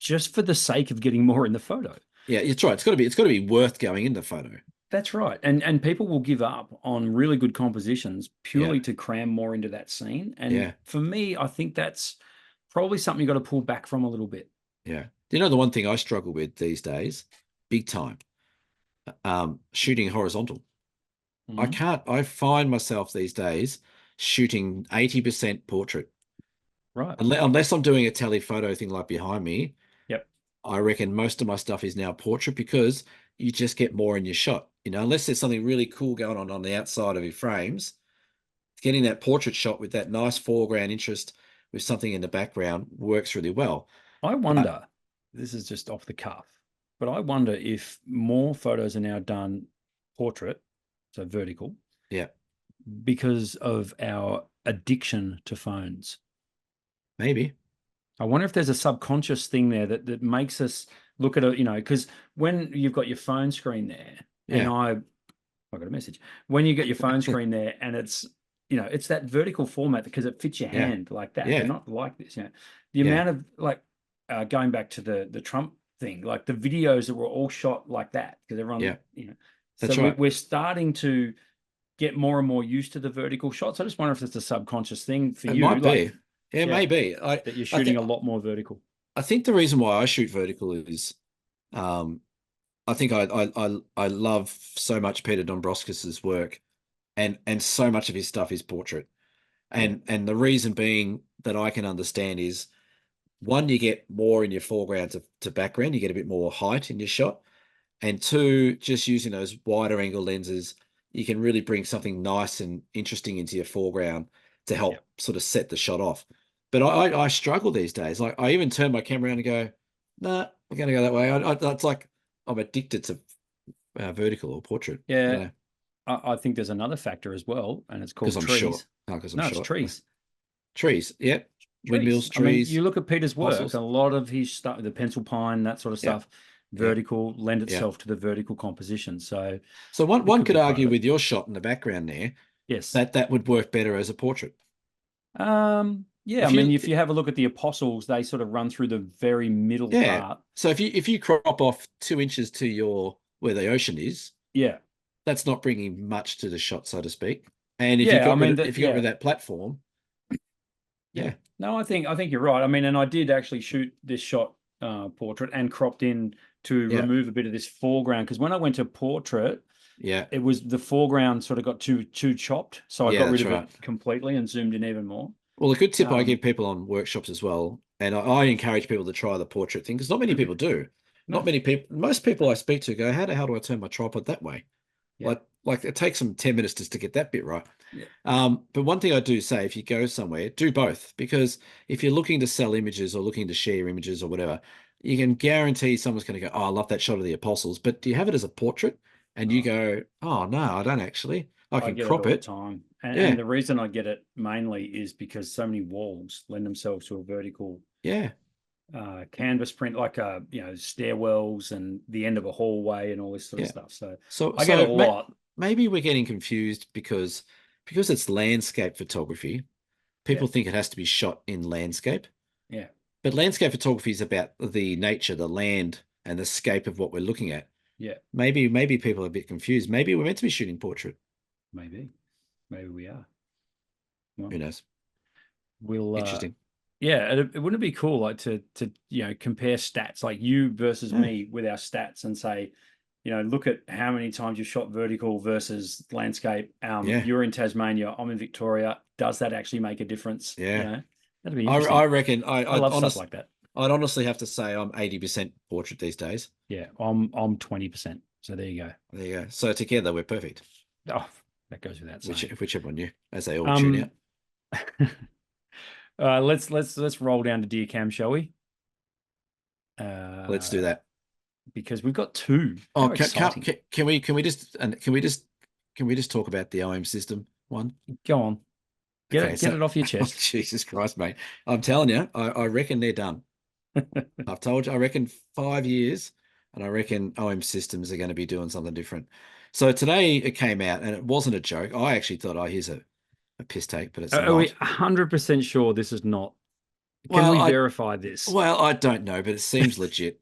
just for the sake of getting more in the photo. yeah, it's right. It's got to be worth going in the photo. That's right. And people will give up on really good compositions Yeah, purely to cram more into that scene. And yeah, for me, I think that's probably something you got to pull back from a little bit. yeah. You know, the one thing I struggle with these days, big time, shooting horizontal. Hmm. I find myself these days shooting 80% portrait. Right. Unless I'm doing a telephoto thing like behind me, Yep. I reckon most of my stuff is now portrait because you just get more in your shot. You know, unless there's something really cool going on the outside of your frames, getting that portrait shot with that nice foreground interest with something in the background works really well. I But wonder, this is just off the cuff, but I wonder if more photos are now done portrait, so vertical, yeah, because of our addiction to phones. maybe. I wonder if there's a subconscious thing there that makes us look at because when you've got your phone screen there, and Yeah, I got a message. When you get your phone screen there and it's that vertical format because it fits your yeah, hand like that. They're yeah, not like this. The yeah, amount of going back to the Trump thing, like the videos that were all shot like that because everyone, yeah. so That's right. we're starting to get more and more used to the vertical shots. I just wonder if it's a subconscious thing for It you, might like, be. Yeah, yeah, maybe. that you're I shooting think a lot more vertical. I think the reason why I shoot vertical is um I think I love so much Peter Dombrovskis's work, and so much of his stuff is portrait. Yeah. And the reason being that I can understand is one, you get more in your foreground to background, you get a bit more height in your shot. And two, just using those wider angle lenses, you can really bring something nice and interesting into your foreground to Yeah. help sort of set the shot off. But I struggle these days. Like I even turn my camera around and go, nah, I'm going to go that way. It's like I'm addicted to vertical or portrait. I don't Yeah. know. I think there's another factor as well, and it's Because called I'm short. trees. Oh, because I'm No, it's short. trees. Trees. Yep. Trees. Windmills, I mean, trees, you look at Peter's work, a fossils. lot of his stuff, the pencil pine, that sort of Yeah. stuff, Yeah. vertical, lend Yeah. itself to the vertical composition. So So one it one could could be part of argue it. with your shot in the background there Yes. that that would work better as a portrait. Yeah, I If mean, you if you have a look at the apostles, they sort of run through the very middle Yeah. part. So if you crop off 2 inches to your where the ocean is, Yeah. that's not bringing much to the shot, so to speak. And if you Yeah, I got rid mean of that, if you got rid yeah. of that platform, Yeah. yeah, No, I think you're right. I mean, and I did actually shoot this shot portrait and cropped in to yeah, remove a bit of this foreground, because when I went to portrait, yeah, it was the foreground sort of got too chopped, so I yeah, got rid that's of right. it completely and zoomed in even more. Well, a good tip I Um, give people on workshops as well, and I encourage people to try the portrait thing because not many people do. Not no, many people, most people I speak to go, how the hell do I turn my tripod that way? yeah, Like it takes them 10 minutes just to get that bit right. yeah, But one thing I do say, if you go somewhere, do both because if you're looking to sell images or looking to share images or whatever, you can guarantee someone's going to go, "Oh, I love that shot of the apostles." But do you have it as a portrait? And you no. go, "Oh no, I don't actually. I I can get it crop all the it." time, Yeah, and the reason I get it mainly is because so many walls lend themselves to a vertical yeah. canvas print, like stairwells and the end of a hallway and all this sort of Yeah. stuff. So So I get it a so ma lot. maybe we're getting confused because it's landscape photography. Yeah, People think it has to be shot in landscape, yeah, but landscape photography is about the nature, the land, and the scape of what we're looking at. yeah. Maybe people are a bit confused. Maybe we're meant to be shooting portrait. Maybe we are. Who Well, knows? we'll Interesting. yeah, it wouldn't it be cool like to compare stats like you versus Yeah. me with our stats and say, look at how many times you've shot vertical versus landscape. Yeah. You're in Tasmania, I'm in Victoria. Does that actually make a difference? Yeah. That'd be I interesting. reckon I love stuff like that. I'd honestly have to say I'm 80% portrait these days. Yeah, I'm 20%. So there you go. There you go. So together we're perfect. Oh, that goes without saying. Whichever one you, as they all tune out. Um, let's roll down to Deer Cam, shall we? Let's do that. Because we've got two. Oh, How exciting! can we just talk about the OM system one? Go on, get Okay, it, get so it off your oh, chest. Jesus Christ, mate. I'm telling you, I reckon they're done. I've told you, I reckon 5 years, and I reckon OM systems are going to be doing something different. So today it came out, and it wasn't a joke. I actually thought, oh, here's a piss take, but it's Are we not. 100% sure this is not? Can Well, we I verify this? well, I don't know, but it seems legit.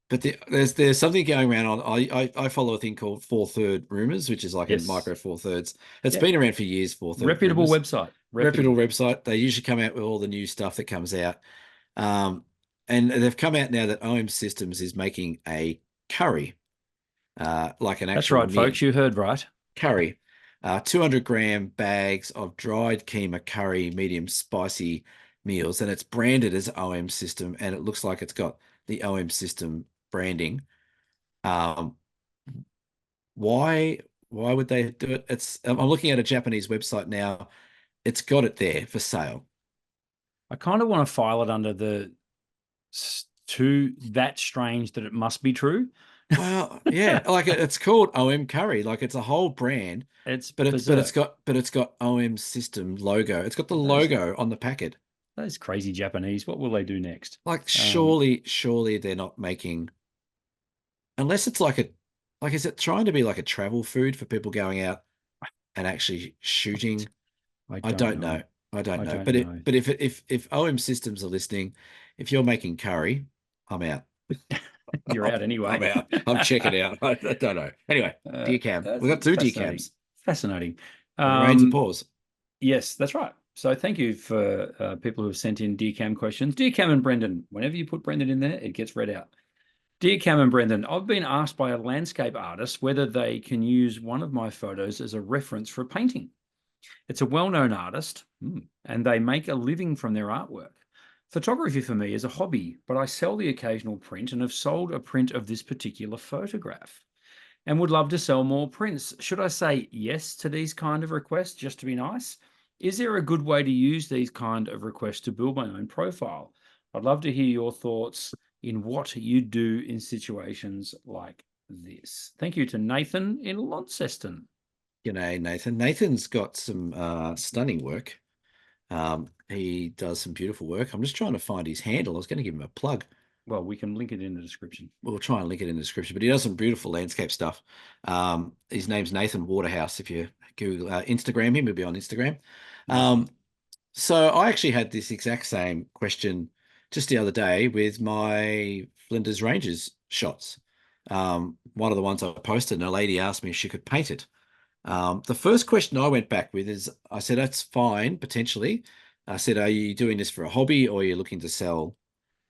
But there's something going around on. I follow a thing called Four Third Rumors, which is like a Yes. micro Four Thirds. It's Yeah. been around for years. Four Third Reputable Rumors, website. reputable Reputable. website. They usually come out with all the new stuff that comes out. Um, and they've come out now that OM Systems is making a curry, like an That's actual right, meal folks. You heard right. curry. 200-gram bags of dried keema curry, medium spicy meals, and it's branded as OM System, and it looks like it's got the OM System branding. Um, why would they do it? I'm looking at a Japanese website now. It's got it there for sale. I kind of want to file it under the too that strange that it must be true. Well, yeah, like it's called OM Curry, like it's a whole brand, It's but berserk. it's got OM System logo. It's got the Those logo on the packet. those crazy Japanese. What will they do next? Like Um, surely they're not making unless it's like is it trying to be like a travel food for people going out and actually shooting? I I don't don't know. know. I don't I know. don't know. But if OM Systems are listening, if you're making curry, I'm out. You're out I'm anyway. out. I'm checking out. I don't know. Anyway, deer cam. That's We got two deer fascinating. cams. Fascinating. It remains a Um, pause. yes, that's right. So thank you for people who have sent in DCAM questions. DCAM and Brendan, whenever you put Brendan in there, it gets read out. Dear Cam and Brendan, I've been asked by a landscape artist whether they can use one of my photos as a reference for a painting. It's a well-known artist, and they make a living from their artwork. Photography for me is a hobby, but I sell the occasional print and have sold a print of this particular photograph and would love to sell more prints. Should I say yes to these kind of requests just to be nice? Is there a good way to use these kind of requests to build my own profile? I'd love to hear your thoughts in what you do in situations like this. Thank you to Nathan in Launceston. G'day, Nathan. Nathan's got some stunning work. He does some beautiful work. I'm just trying to find his handle. I was going to give him a plug. Well, we can link it in the description. We'll try and link it in the description, but he does some beautiful landscape stuff. His name's Nathan Waterhouse. If you Google Instagram him, he'll be on Instagram. So I actually had this exact same question just the other day with my Flinders Ranges shots. One of the ones I posted, and a lady asked me if she could paint it. The first question I went back with is, I said, that's fine, potentially. I said, are you doing this for a hobby, or are you looking to sell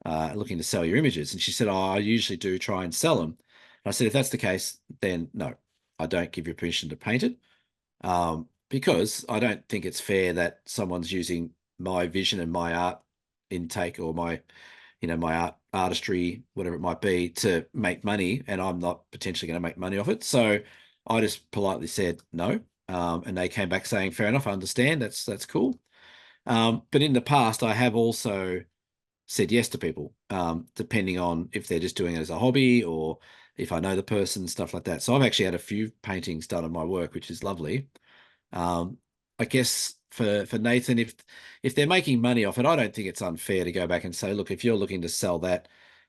your images? And she said, oh, I usually do try and sell them. And I said, if that's the case, then no, I don't give you permission to paint it. Because I don't think it's fair that someone's using my vision and my art intake, or my artistry, whatever it might be, to make money, and I'm not potentially going to make money off it. So I just politely said no. And they came back saying, fair enough, I understand. That's cool. But in the past, I have also said yes to people, depending on if they're just doing it as a hobby, or if I know the person, stuff like that. So I've actually had a few paintings done on my work, which is lovely. I guess for Nathan, if they're making money off it, I don't think it's unfair to go back and say, look, if you're looking to sell that,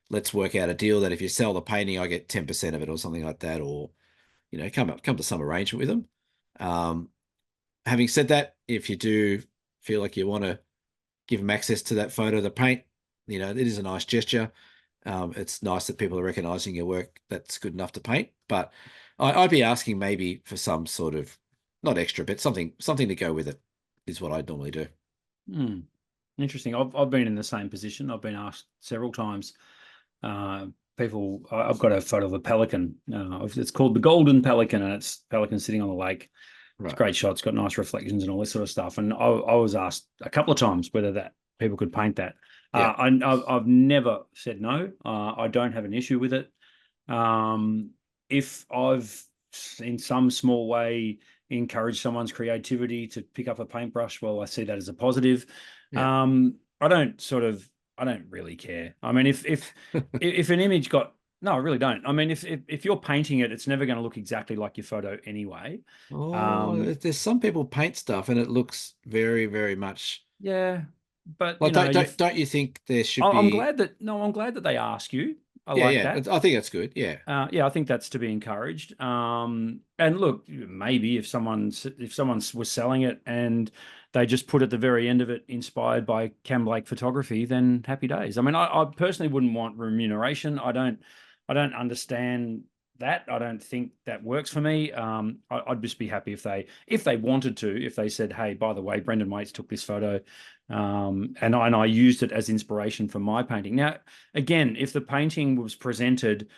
let's work out a deal that if you sell the painting, I get 10% of it, or something like that, or come to some arrangement with them. Having said that, if you do feel like you want to give them access to that photo, the paint, it is a nice gesture. It's nice that people are recognizing your work that's good enough to paint. But I'd be asking maybe for some sort of, not extra, but something to go with it is what I'd normally do. Interesting. I've been in the same position. I've been asked several times. I've got a photo of a pelican. It's called the Golden Pelican, and it's pelican sitting on the lake. Right. It's a great shot. It's got nice reflections and all this sort of stuff. And I was asked a couple of times whether that people could paint that. Yeah. I've never said no. I don't have an issue with it. If I've in some small way encouraged someone's creativity to pick up a paintbrush, well, I see that as a positive. Yeah. I don't really care. I mean, if an image no, I really don't. I mean, if you're painting it, it's never going to look exactly like your photo anyway. Oh, there's some people paint stuff and it looks very, very much. Yeah, but like, don't you think there should be? I'm glad that they ask you. I like that. I think that's good. Yeah. I think that's to be encouraged. And look, maybe if someone was selling it and they just put at the very end of it, inspired by Cam Blake photography, then happy days. I mean, I personally wouldn't want remuneration. I don't understand that. I don't think that works for me. I'd just be happy if they wanted to, if they said, hey, by the way, Brendan Waits took this photo, and I used it as inspiration for my painting. Now, again, if the painting was presented,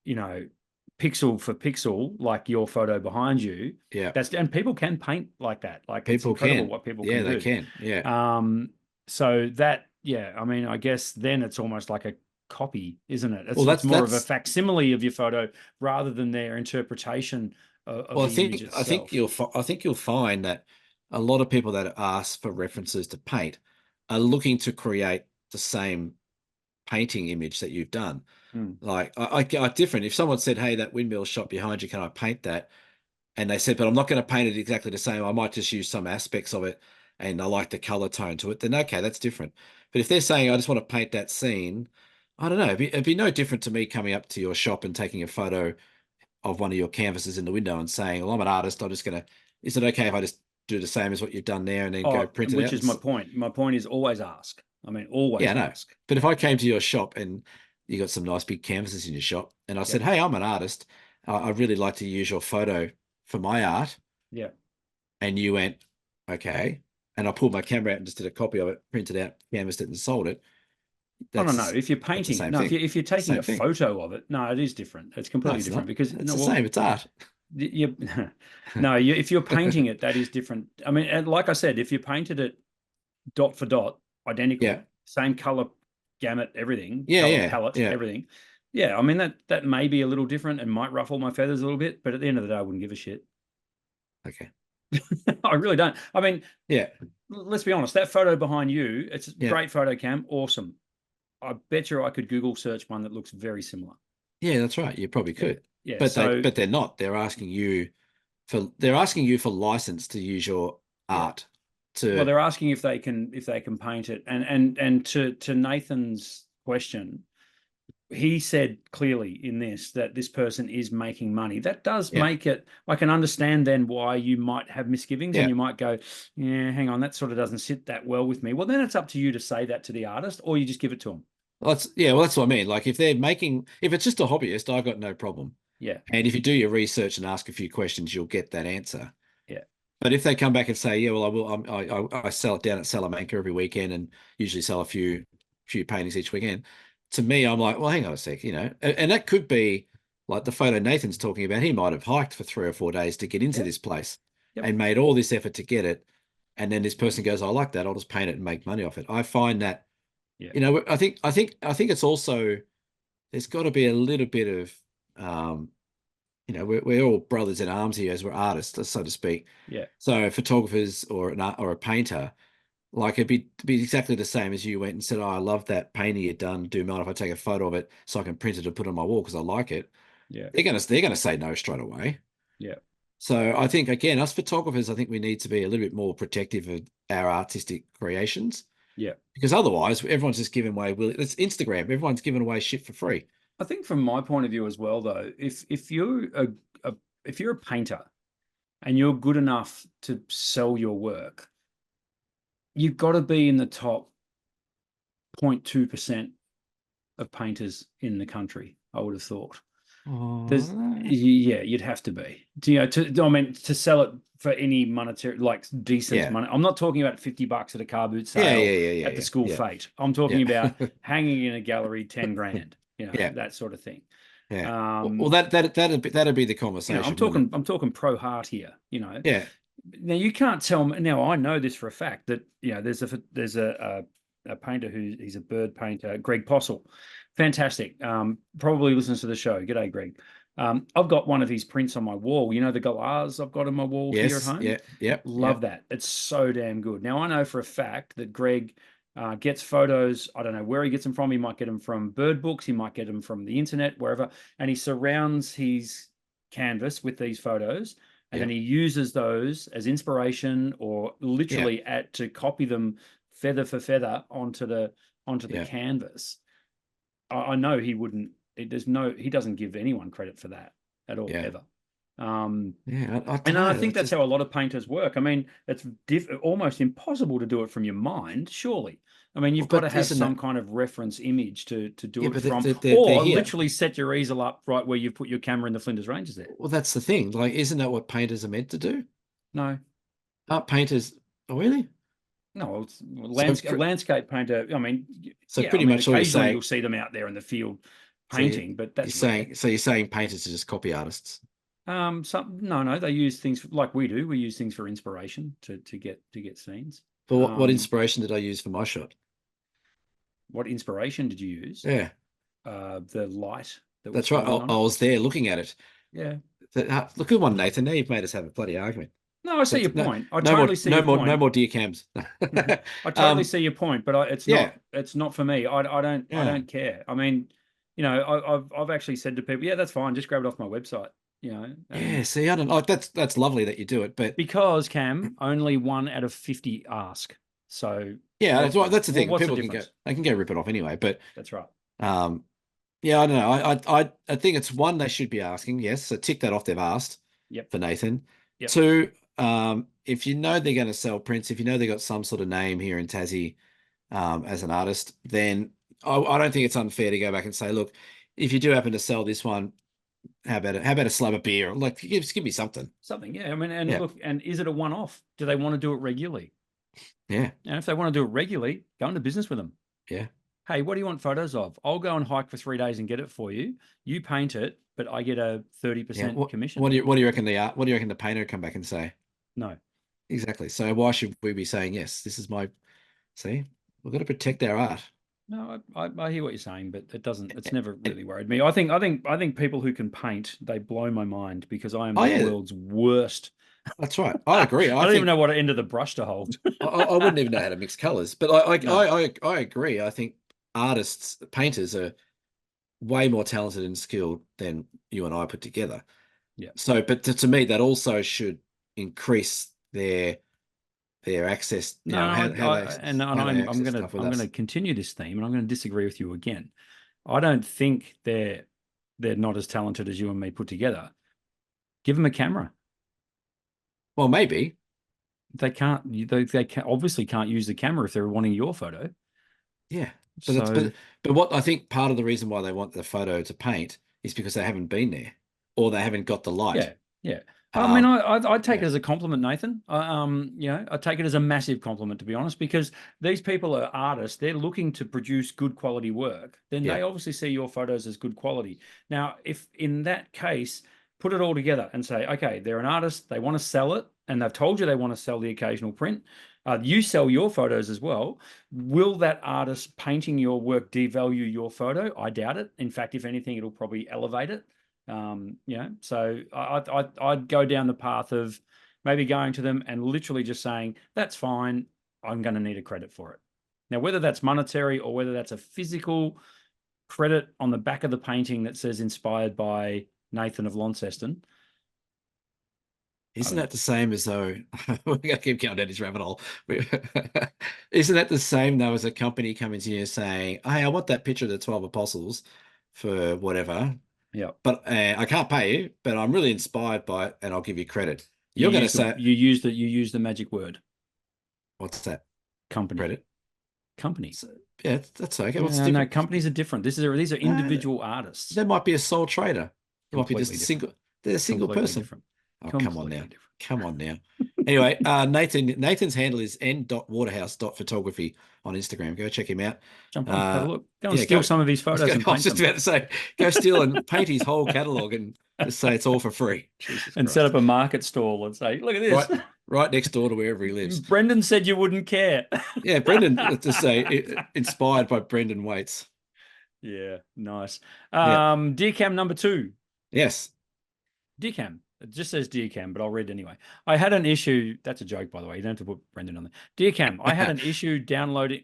pixel for pixel, like your photo behind you, yeah, and people can paint like that. Like, people it's incredible can. what people can do. Yeah, they can. Yeah. So that, I mean, I guess then it's almost like a copy, isn't it? It's more of a facsimile of your photo rather than their interpretation of the image itself. I think you'll find that a lot of people that ask for references to paint are looking to create the same painting image that you've done. Like, I different. If someone said, hey, that windmill shot behind you, can I paint that? And they said, but I'm not going to paint it exactly the same. I might just use some aspects of it, and I like the color tone to it. Then okay, that's different. But if they're saying, I just want to paint that scene, I don't know. It'd be no different to me coming up to your shop and taking a photo of one of your canvases in the window and saying, well, I'm an artist. Is it okay if I just do the same as what you've done there and then go print it out? Which is my point. My point is always ask. I mean, always ask. But if I came to your shop and you got some nice big canvases in your shop, and I said, hey, I'm an artist. I'd really like to use your photo for my art. Yeah. And you went, okay. And I pulled my camera out and just did a copy of it, printed out, canvassed it, and sold it. No. If you're painting, if you're taking a photo of it, no, it is different. It's completely different because it's the same. It's art. If you're painting it, that is different. I mean, and like I said, if you painted it dot for dot, identical, same color gamut, everything, palette, everything. Yeah, I mean that may be a little different and might ruffle my feathers a little bit, but at the end of the day, I wouldn't give a shit. Okay. I really don't. I mean, let's be honest. That photo behind you, it's a great photo, Cam. Awesome. I bet you I could Google search one that looks very similar. Yeah, that's right. You probably could. Yeah, but they're not. They're asking you they're asking you for license to use your art. Well, they're asking if they can paint it, and to Nathan's question, he said clearly in this that this person is making money. That does make it, I can understand then why you might have misgivings and you might go, yeah, hang on, that sort of doesn't sit that well with me. Well, then it's up to you to say that to the artist, or you just give it to them. Well, that's what I mean. Like if it's just a hobbyist, I've got no problem. Yeah. And if you do your research and ask a few questions, you'll get that answer. Yeah. But if they come back and say, yeah, well, I will, I sell it down at Salamanca every weekend and usually sell a few paintings each weekend. To me, I'm like, well, hang on a sec, and that could be like the photo Nathan's talking about. He might have hiked for 3 or 4 days to get into this place and made all this effort to get it. And then this person goes, I like that. I'll just paint it and make money off it. I find that, I think it's also, there's got to be a little bit of, we're all brothers in arms here as we're artists, so to speak. Yeah. So photographers or a painter, like it'd be exactly the same as you went and said, oh, I love that painting you've done. Do you mind if I take a photo of it so I can print it and put it on my wall because I like it? Yeah. They're gonna say no straight away. Yeah. So I think again, us photographers, I think we need to be a little bit more protective of our artistic creations. Yeah. Because otherwise everyone's just giving away, it's Instagram. Everyone's giving away shit for free. I think from my point of view as well, though, if you're a painter and you're good enough to sell your work, you've got to be in the top 0.2% of painters in the country, I would have thought. Yeah, you'd have to be. To sell it for any monetary, like decent money. I'm not talking about $50 at a car boot sale at the school fete. I'm talking about hanging in a gallery, 10 grand, that sort of thing. Yeah. Well, that'd be the conversation. I'm talking pro heart here. Yeah. Now you can't tell me. Now I know this for a fact that there's a painter he's a bird painter, Greg Postle, fantastic. Probably listens to the show. G'day, Greg. I've got one of his prints on my wall. The galahs I've got on my wall here at home. Yeah. Love that. It's so damn good. Now I know for a fact that Greg gets photos. I don't know where he gets them from. He might get them from bird books. He might get them from the internet, wherever. And he surrounds his canvas with these photos. And then he uses those as inspiration or literally to copy them feather for feather onto the canvas. I know he wouldn't. He doesn't give anyone credit for that at all, ever. I think that's how a lot of painters work. I mean, it's almost impossible to do it from your mind, surely. I mean, you've got to have some kind of reference image to do it from, or literally set your easel up right where you put your camera in the Flinders Ranges there. Well, that's the thing. Like, isn't that what painters are meant to do? No. Aren't painters? Oh, really? No, it's landscape painter. I mean, pretty much all you're saying, you'll see them out there in the field painting, but that's you're saying painters are just copy artists. No, they use things like we do. We use things for inspiration to get scenes. But what inspiration did I use for my shot? What inspiration did you use? Yeah. The light. That's right. I was there looking at it. Yeah. Look at one, Nathan. Now you've made us have a bloody argument. No, I see your point. I totally see your point. No more deer cams. I totally see your point, but it's not for me. I don't care. I mean, I've actually said to people, that's fine. Just grab it off my website. See, I don't like that's lovely that you do it, but because Cam, only 1 out of 50 ask. So that's the thing. People can go rip it off anyway, but that's right. I don't know. I think it's one they should be asking. Yes, so tick that off. They've asked. Yep. For Nathan. Yep. 2, if they're going to sell prints, if they've got some sort of name here in Tassie as an artist, then I don't think it's unfair to go back and say, look, if you do happen to sell this one, how about a slab of beer? Like, give me something. Something, yeah. I mean, look, and is it a one-off? Do they want to do it regularly? Yeah. And if they want to do it regularly, go into business with them. Yeah. Hey, what do you want photos of? I'll go and hike for 3 days and get it for you. You paint it, but I get a 30% commission. What do you reckon the painter would come back and say? No. Exactly. So why should we be saying yes? This is see, we've got to protect our art. No, I hear what you're saying, but it's never really worried me. I think people who can paint, they blow my mind because I am the world's worst. That's right. I agree. I don't even know what end of the brush to hold. I wouldn't even know how to mix colors, but I agree. I think painters are way more talented and skilled than you and I put together. Yeah. So, but to me, that also should increase their access, No, how they I'm access gonna stuff with us. continue this theme, and I'm gonna disagree with you again. I don't think they're not as talented as you and me put together. Give them a camera. Well, maybe. They can't. They obviously can't use the camera if they're wanting your photo. Yeah, but it's So but what I think part of the reason why they want the photo to paint is because they haven't been there or they haven't got the light. yeah, yeah. I mean, Um, I take yeah, it as a compliment, Nathan. I take it as a massive compliment, to be honest, because these people are artists. They're looking to produce good quality work. Then yeah, they obviously see your photos as good quality. Now, if in that case, put it all together and say, okay, they're an artist. They want to sell it, and they've told you they want to sell the occasional print. You sell your photos as well. Will that artist painting your work devalue your photo? I doubt it. In fact, if anything, it'll probably elevate it. So I'd go down the path of maybe going to them and literally just saying, that's fine. I'm going to need a credit for it. Now, whether that's monetary or whether that's a physical credit on the back of the painting that says inspired by Nathan of Launceston, I isn't don't know. that the same as though we're gonna keep going down this rabbit hole? Isn't that the same though as a company coming to you saying, "Hey, I want that picture of the 12 apostles for whatever, Yeah. but I can't pay you, but I'm really inspired by it, and I'll give you credit." You You're going to use the say, you use the magic word "What's that? company. Credit?" Company. So, yeah, that's okay. What's the No, difference? companies are different. These are Uh, individual artists. There might be a sole trader. There might be just Completely a different. single. They're a single Completely person. different. Oh, come on now. Completely different. Come on now. Anyway, Nathan's handle is n.waterhouse.photography on Instagram. Go check him out. Jump on, have a look. Go and Yeah, steal go. some of his photos and I was paint just them about to say, go steal and paint his whole catalog and just say it's all for free. Jesus and set Christ. up a market stall and say, look at Right, this. right next door to wherever he lives. Brendan said you wouldn't care. Yeah, Brendan, let's just say, inspired by Brendan Waits. Yeah, nice. Yeah. Dear Cam number 2. Yes. Dear Cam. It just says Dear Cam, but I'll read it anyway. I had an issue. That's a joke, by the way. You don't have to put Brendan on there. Dear Cam, I had an issue downloading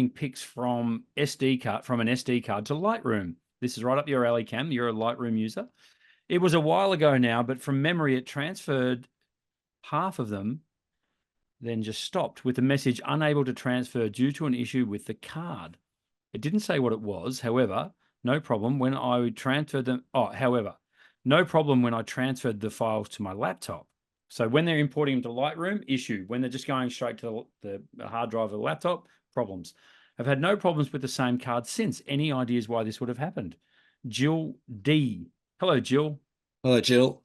pics from an SD card to Lightroom. This is right up your alley, Cam. You're a Lightroom user. It was a while ago now, but from memory, it transferred half of them, then just stopped with the message unable to transfer due to an issue with the card. It didn't say what it was. However, no problem when I transferred them. Oh, however, no problem when I transferred the files to my laptop. So when they're importing them to Lightroom, issue. When they're just going straight to the hard drive of the laptop, problems. I've had no problems with the same card since. Any ideas why this would have happened? Jill D. Hello, Jill. Hello, Jill.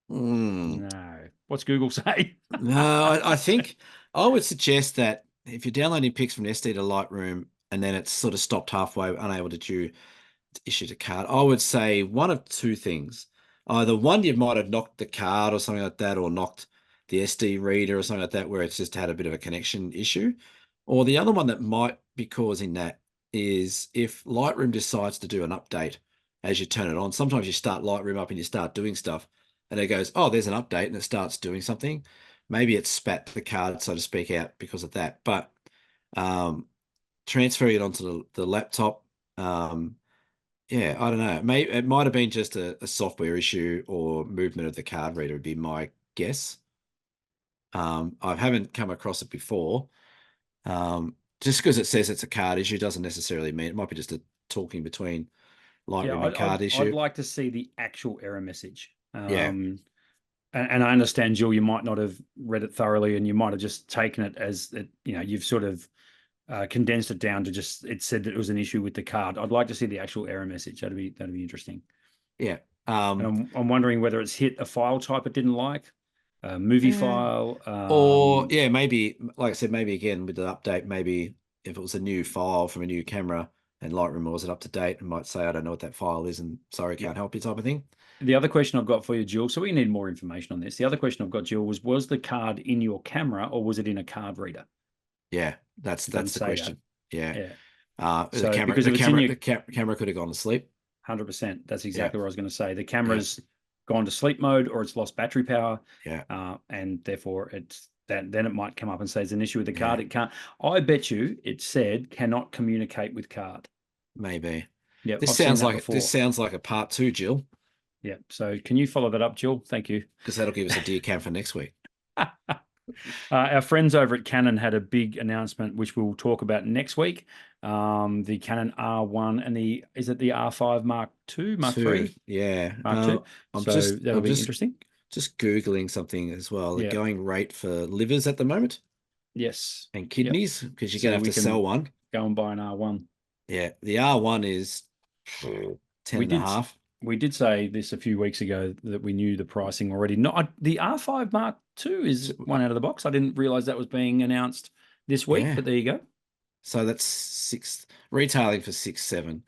No. What's Google say? No, I think I would suggest that if you're downloading pics from SD to Lightroom and then it's sort of stopped halfway, unable to issue the card, I would say one of two things. Either one, you might have knocked the card or something like that, or knocked the SD reader or something like that, where it's just had a bit of a connection issue. Or the other one that might be causing that is if Lightroom decides to do an update as you turn it on. Sometimes you start Lightroom up and you start doing stuff, and it goes, "Oh, there's an update," and it starts doing something. Maybe it spat the card, so to speak, out because of that. But um, transferring it onto the laptop, yeah, I don't know. Maybe it might have been just a software issue or movement of the card reader would be my guess. I haven't come across it before. Just because it says it's a card issue doesn't necessarily mean it might be just a talking between Yeah, Lightroom and card I'd issue. like to see the actual error message. Yeah, And I understand, Jill, you might not have read it thoroughly, and you might have just taken it as it, you've sort of condensed it down to just it said that it was an issue with the card. I'd like to see the actual error message. That'd be interesting. yeah. And I'm wondering whether it's hit a file type it didn't like, a movie Eh, file. Or yeah, maybe like I said, maybe again with the update, maybe if it was a new file from a new camera and Lightroom wasn't up to date, and might say, I don't know what that file is, and sorry, Yeah. can't help you type of thing. The other question I've got for you, Jill, so we need more information on this. The other question I've got, Jill, was the card in your camera or was it in a card reader? Yeah, that's It doesn't the say that. question. Yeah. Yeah. The So camera because if it's in your camera could have gone to sleep. 100%, that's Yeah. exactly what I was going to say. The Yeah. camera's gone to sleep mode or it's lost battery power. Yeah. And therefore it's that then it might come up and say there's an issue with the card. Yeah. It can't. I bet you it said cannot communicate with card. Maybe. Yep, This I've seen sounds that like this before. sounds like a part two, Jill, Yeah. So can you follow that up, Jill? Thank you. because that'll give us a deer cam for next week. Our friends over at Canon had a big announcement, which we'll talk about next week. The Canon R1 and is it the R5 Mark II, Mark Two, III, yeah. Mark II? I'm So just that'll I'm be just interesting. just Googling something as well. The Yeah. going rate for livers at the moment Yes. and Yep. kidneys, because you're gonna So have we to sell can one. go and buy an R1. Yeah, the R1 is 10 We and a did half. we did say this a few weeks ago that we knew the pricing already. Not the R5 Mark II is one out of the box. I didn't realize that was being announced this week, Yeah. but there you go. So that's retailing for 6-7.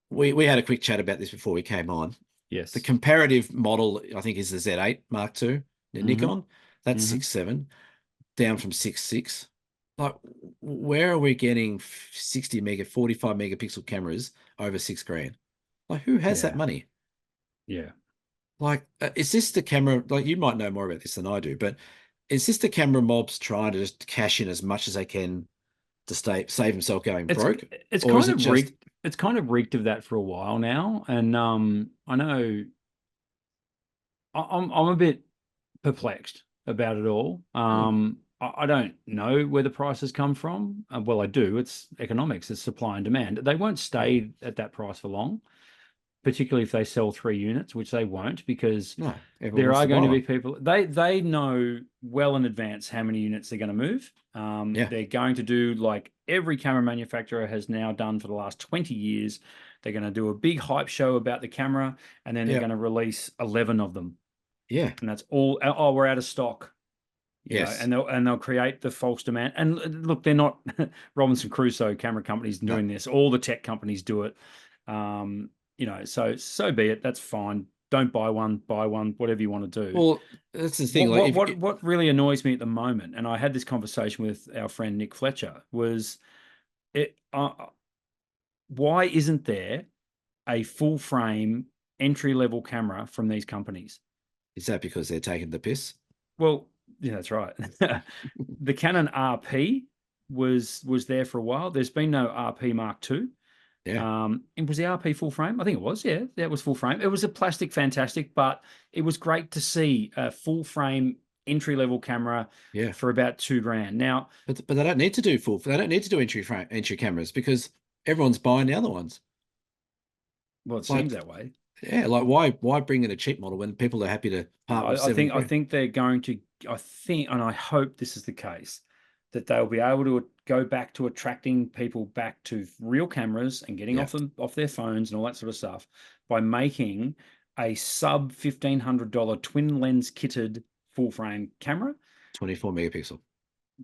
We had a quick chat about this before we came on. The Yes. comparative model, I think, is the Z8 Mark II, the Mm-hmm. Nikon. That's Mm-hmm. 6-7, down from 6.6. Like, where are we getting 45 megapixel cameras over $6,000? Like, who has that Yeah. money? Yeah. Like, is this the camera? Like, you might know more about this than I do, but is this the camera mobs trying to just cash in as much as they can to save himself going It's broke, it's or is kind it of just reeked. It's kind of reeked of that for a while now, and I know I'm a bit perplexed about it all. I don't know where the prices come from. Well, I do. It's economics. It's supply and demand. They won't stay at that price for long, particularly if they sell 3 units, which they won't, because no? Everyone there wants are to buy going to be one. people. They know well in advance how many units they're going to move. Yeah, They're going to do like every camera manufacturer has now done for the last 20 years. They're going to do a big hype show about the camera, and then they're yeah, going to release 11 of them, yeah, and that's all. Oh, we're out of stock, yes. and they'll create the false demand. And look, they're not Robinson Crusoe camera companies No. doing this. All the tech companies do it. So be it. That's fine. Don't buy one, whatever you want to do. Well, that's the thing. What Like, what what what really annoys me at the moment, and I had this conversation with our friend Nick Fletcher, was it why isn't there a full frame entry level camera from these companies? is that because they're taking the piss? Well, yeah, that's right. The Canon RP was there for a while. There's been no RP Mark II. Yeah, And was the RP full frame? I think it was. Yeah, it was full frame. It was a plastic fantastic, but it was great to see a full frame entry level camera yeah. for about $2,000. Now, But they don't need to do full. They don't need to do entry cameras because everyone's buying the other ones. well, it seems Like, that way. yeah, like why bring in a cheap model when people are happy to part with I seven think I grand? think they're going to. I think, and I hope this is the case, that they'll be able to go back to attracting people back to real cameras and getting Yeah, off their phones and all that sort of stuff by making a sub $1,500 twin lens kitted full frame camera, 24 megapixel.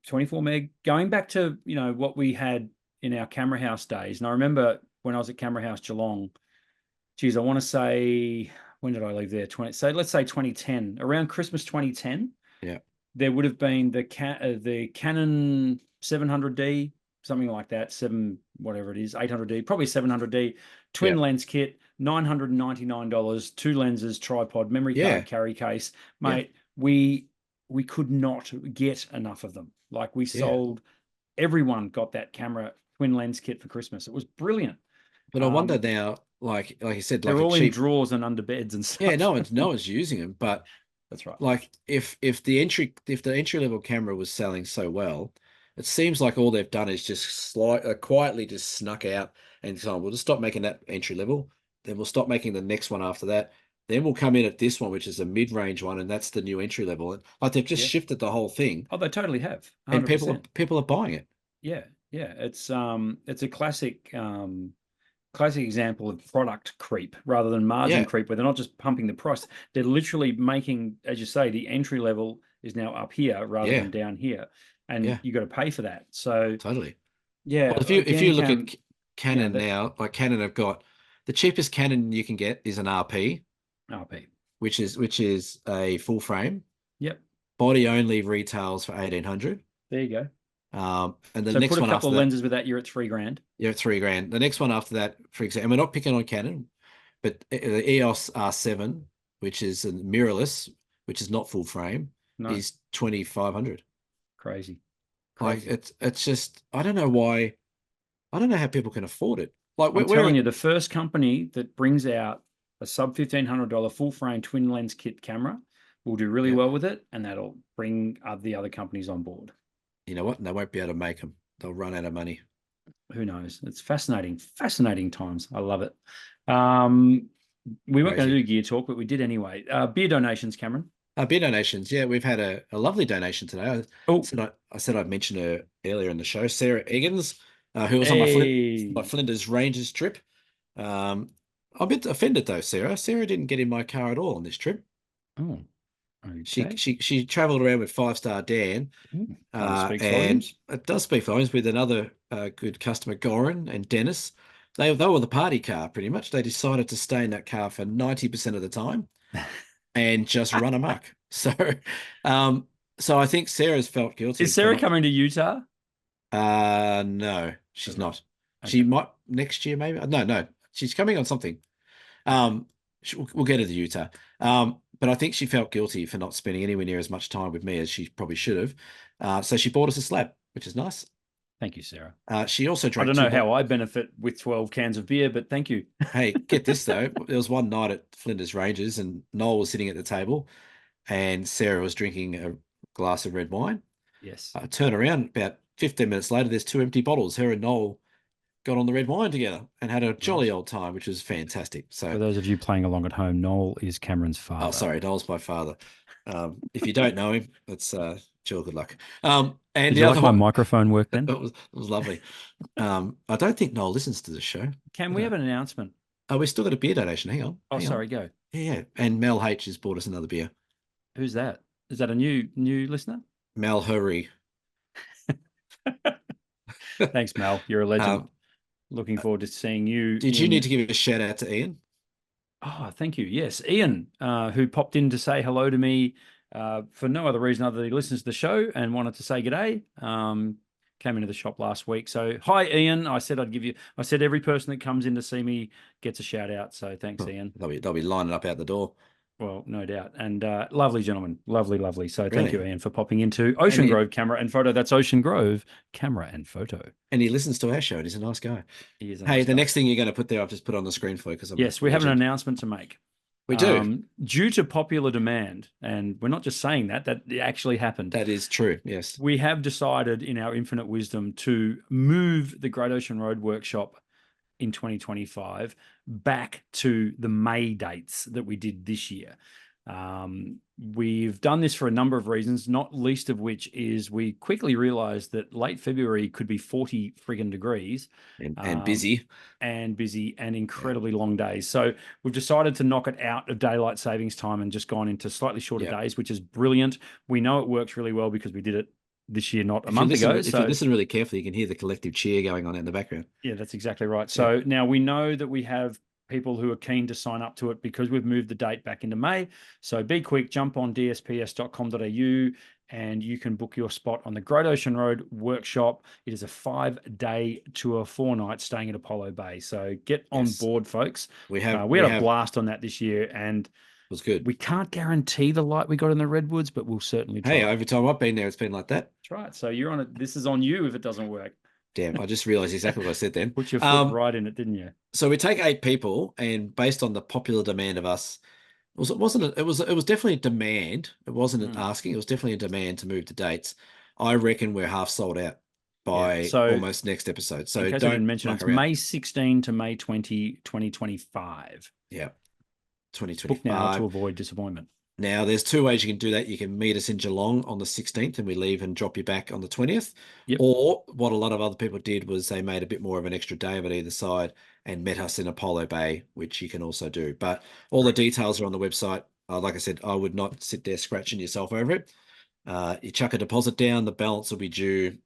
24 meg, going back to what we had in our camera house days. And I remember when I was at Camera House Geelong, geez, I want to say, when did I leave there? So let's say 2010, around Christmas 2010. Yeah, There would have been the Canon 700D, something like that, whatever it is, 800D, probably 700D, twin yeah, lens kit, $999, two lenses, tripod, memory yeah, card, carry case, yeah, mate. We could not get enough of them. Like we yeah. sold, everyone got that camera twin lens kit for Christmas. It was brilliant. But I wonder Um, now, like you said, like they're a all in cheap. drawers and under beds and Yeah, stuff. no one's using them. But That's right. like, if the entry level camera was selling so well, it seems like all they've done is just quietly just snuck out and so we'll just stop making that entry level. Then we'll stop making the next one after that. Then we'll come in at this one, which is a mid-range one, and that's the new entry level. And like they've just Yeah. shifted the whole thing, Oh, they totally have, and 100%. people are buying it. Yeah, yeah. It's a classic example of product creep rather than margin Yeah, creep, where they're not just pumping the price. They're literally making, as you say, the entry level is now up here rather yeah, than down here. And yeah, you got to pay for that. So totally. yeah, Well, if you again, look at Cam, Canon that now, like Canon have got the cheapest Canon you can get is an RP, RP. which is a full frame. Yep. Body only retails for 1,800. There you go. And the So put next a one couple after of that, lenses with that, you're at $3,000. you're at $3,000. The next one after that, for example, and we're not picking on Canon, but the EOS R7, which is a mirrorless, which is not full frame, No, is 2,500. crazy, Like crazy. it's just I don't know why. I don't know how people can afford it. Like I'm telling you, the first company that brings out a sub $1,500 full frame twin lens kit camera will do really well with it, and that'll bring the other companies on board. You know what? And they won't be able to make them. They'll run out of money. Who knows? It's fascinating times. I love it. We weren't going to do gear talk, but we did anyway. Beer donations, Cameron. Beer donations. Yeah, we've had a lovely donation today. Oh, I said I'd mentioned her earlier in the show, Sarah Eggins, who was on my Flinders Rangers trip. I'm a bit offended though, Sarah. Sarah didn't get in my car at all on this trip. Oh, okay. She travelled around with 5-star Dan, and it does speak volumes with another good customer, Goran and Dennis. They were the party car pretty much. They decided to stay in that car for 90% of the time and just run amok. So, so I think Sarah's felt guilty. Is Sarah coming to Utah? No, she's not. Okay. She might next year, maybe. No, she's coming on something. We'll get her to Utah. But I think she felt guilty for not spending anywhere near as much time with me as she probably should have. So she bought us a slab, which is nice. Thank you, Sarah. She also drank. I don't know how I benefit with 12 cans of beer, but thank you. Hey, get this though. There was one night at Flinders Rangers, and Noel was sitting at the table, and Sarah was drinking a glass of red wine. Yes. I turn around about 15 minutes later. There's 2 empty bottles. Her and Noel got on the red wine together and had a jolly old time, which was fantastic. So, for those of you playing along at home, Noel is Cameron's father. Oh, sorry, Noel's my father. If you don't know him, it's Jill. Good luck. And did you like my microphone work then? It was lovely. I don't think Noel listens to the show. Can we have an announcement? Oh, we still got a beer donation. Hang on. Oh, sorry, go. Yeah, and Mel H has bought us another beer. Who's that? Is that a new listener? Mel Hurry. Thanks, Mel. You're a legend. Looking forward to seeing you. Did you need to give a shout out to Ian? Oh, thank you. Yes, Ian, who popped in to say hello to me for no other reason other than he listens to the show and wanted to say g'day. Came into the shop last week. So, hi, Ian. I said every person that comes in to see me gets a shout out. So thanks, Ian. They'll be lining up out the door. Well, no doubt. And lovely gentleman. Lovely. So thank you, Ian, for popping into Ocean Grove Camera and Photo. That's Ocean Grove Camera and Photo. And he listens to our show. And he's a nice guy. He is. Hey, the next thing you're going to put there, I've just put on the screen for you. Yes, we have an announcement to make. We do. Due to popular demand, and we're not just saying that actually happened. That is true, yes. We have decided in our infinite wisdom to move the Great Ocean Road workshop in 2025 back to the May dates that we did this year. We've done this for a number of reasons, not least of which is we quickly realized that late February could be 40 friggin' degrees. And busy. And incredibly long days. So we've decided to knock it out of daylight savings time and just gone into slightly shorter days, which is brilliant. We know it works really well because we did it this year, not a month ago. If you listen really carefully, you can hear the collective cheer going on in the background. Yeah, that's exactly right. So now we know that we have people who are keen to sign up to it because we've moved the date back into May. So be quick, jump on dsps.com.au and you can book your spot on the Great Ocean Road workshop. It is a 5-day tour, 4 nights staying at Apollo Bay. So get on board, folks. We had a blast on that this year, and it was good. We can't guarantee the light we got in the Redwoods, but we'll certainly try. Hey, every time I've been there, it's been like that. That's right. So you're on it. This is on you if it doesn't work. Damn, I just realized exactly what I said then. Put your foot right in it, didn't you? So we take 8 people, and based on the popular demand of us, it was definitely a demand. It wasn't an asking. It was definitely a demand to move the dates. I reckon we're half sold out by almost next episode. So don't mention it's May 16 to May 20, 2025. Yeah. 2025. Book now to avoid disappointment. Now, there's 2 ways you can do that. You can meet us in Geelong on the 16th and we leave and drop you back on the 20th. Yep. Or what a lot of other people did was they made a bit more of an extra day of it either side and met us in Apollo Bay, which you can also do. But all the details are on the website. Like I said, I would not sit there scratching yourself over it. You chuck a deposit down, the balance will be due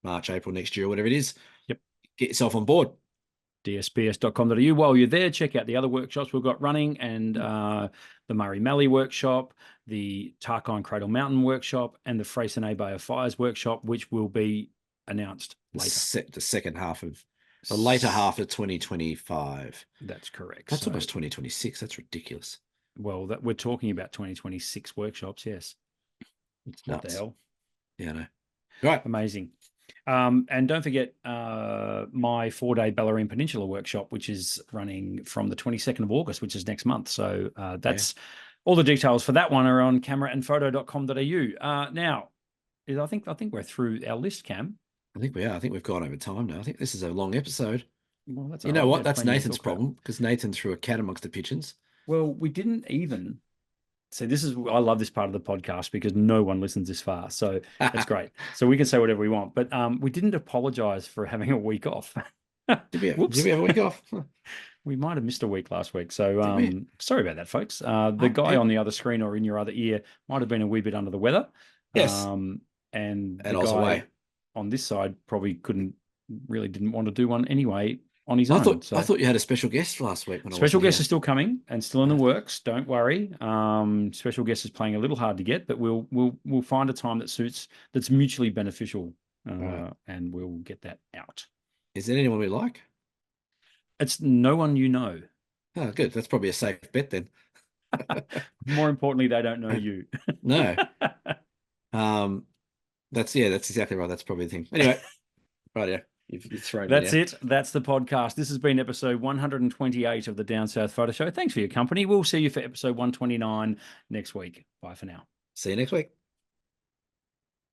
March, April next year, whatever it is. Yep. Get yourself on board. dsps.com.au. While you're there, check out the other workshops we've got running, and the Murray Mallee workshop, the Tarkine Cradle Mountain workshop, and the Freycinet Bay of Fires workshop, which will be announced later. The second half of the later half of 2025. That's correct. That's almost 2026. That's ridiculous. Well, we're talking about 2026 workshops. Yes. It's nuts. What the hell? Yeah, I know. Right. Amazing. And don't forget my 4-day Bellarine Peninsula workshop, which is running from the 22nd of August, which is next month. So that's all the details for that one are on cameraandphoto.com.au. Now, I think we're through our list, Cam. I think we are. I think we've gone over time now. I think this is a long episode. Well, that's You know what? That's Nathan's problem because Nathan threw a cat amongst the pigeons. Well, we didn't even. So I love this part of the podcast because no one listens this far. So that's great. So we can say whatever we want, but we didn't apologize for having a week off. Did we have a week off? We might have missed a week last week. So sorry about that, folks. The guy on the other screen or in your other ear might have been a wee bit under the weather. Yes. And the guy on this side probably didn't want to do one anyway on his own. I thought you had a special guest last week. Special guest is still coming and still in the works. Don't worry. Special guest is playing a little hard to get, but we'll find a time that's mutually beneficial, and we'll get that out. Is there anyone we like? It's no one you know. Oh, good. That's probably a safe bet then. More importantly, they don't know you. No. That's exactly right. That's probably the thing. Anyway, right, yeah. You've thrown That's it. That's the podcast. This has been episode 128 of the Down South Photo Show. Thanks for your company. We'll see you for episode 129 next week. Bye for now. See you next week.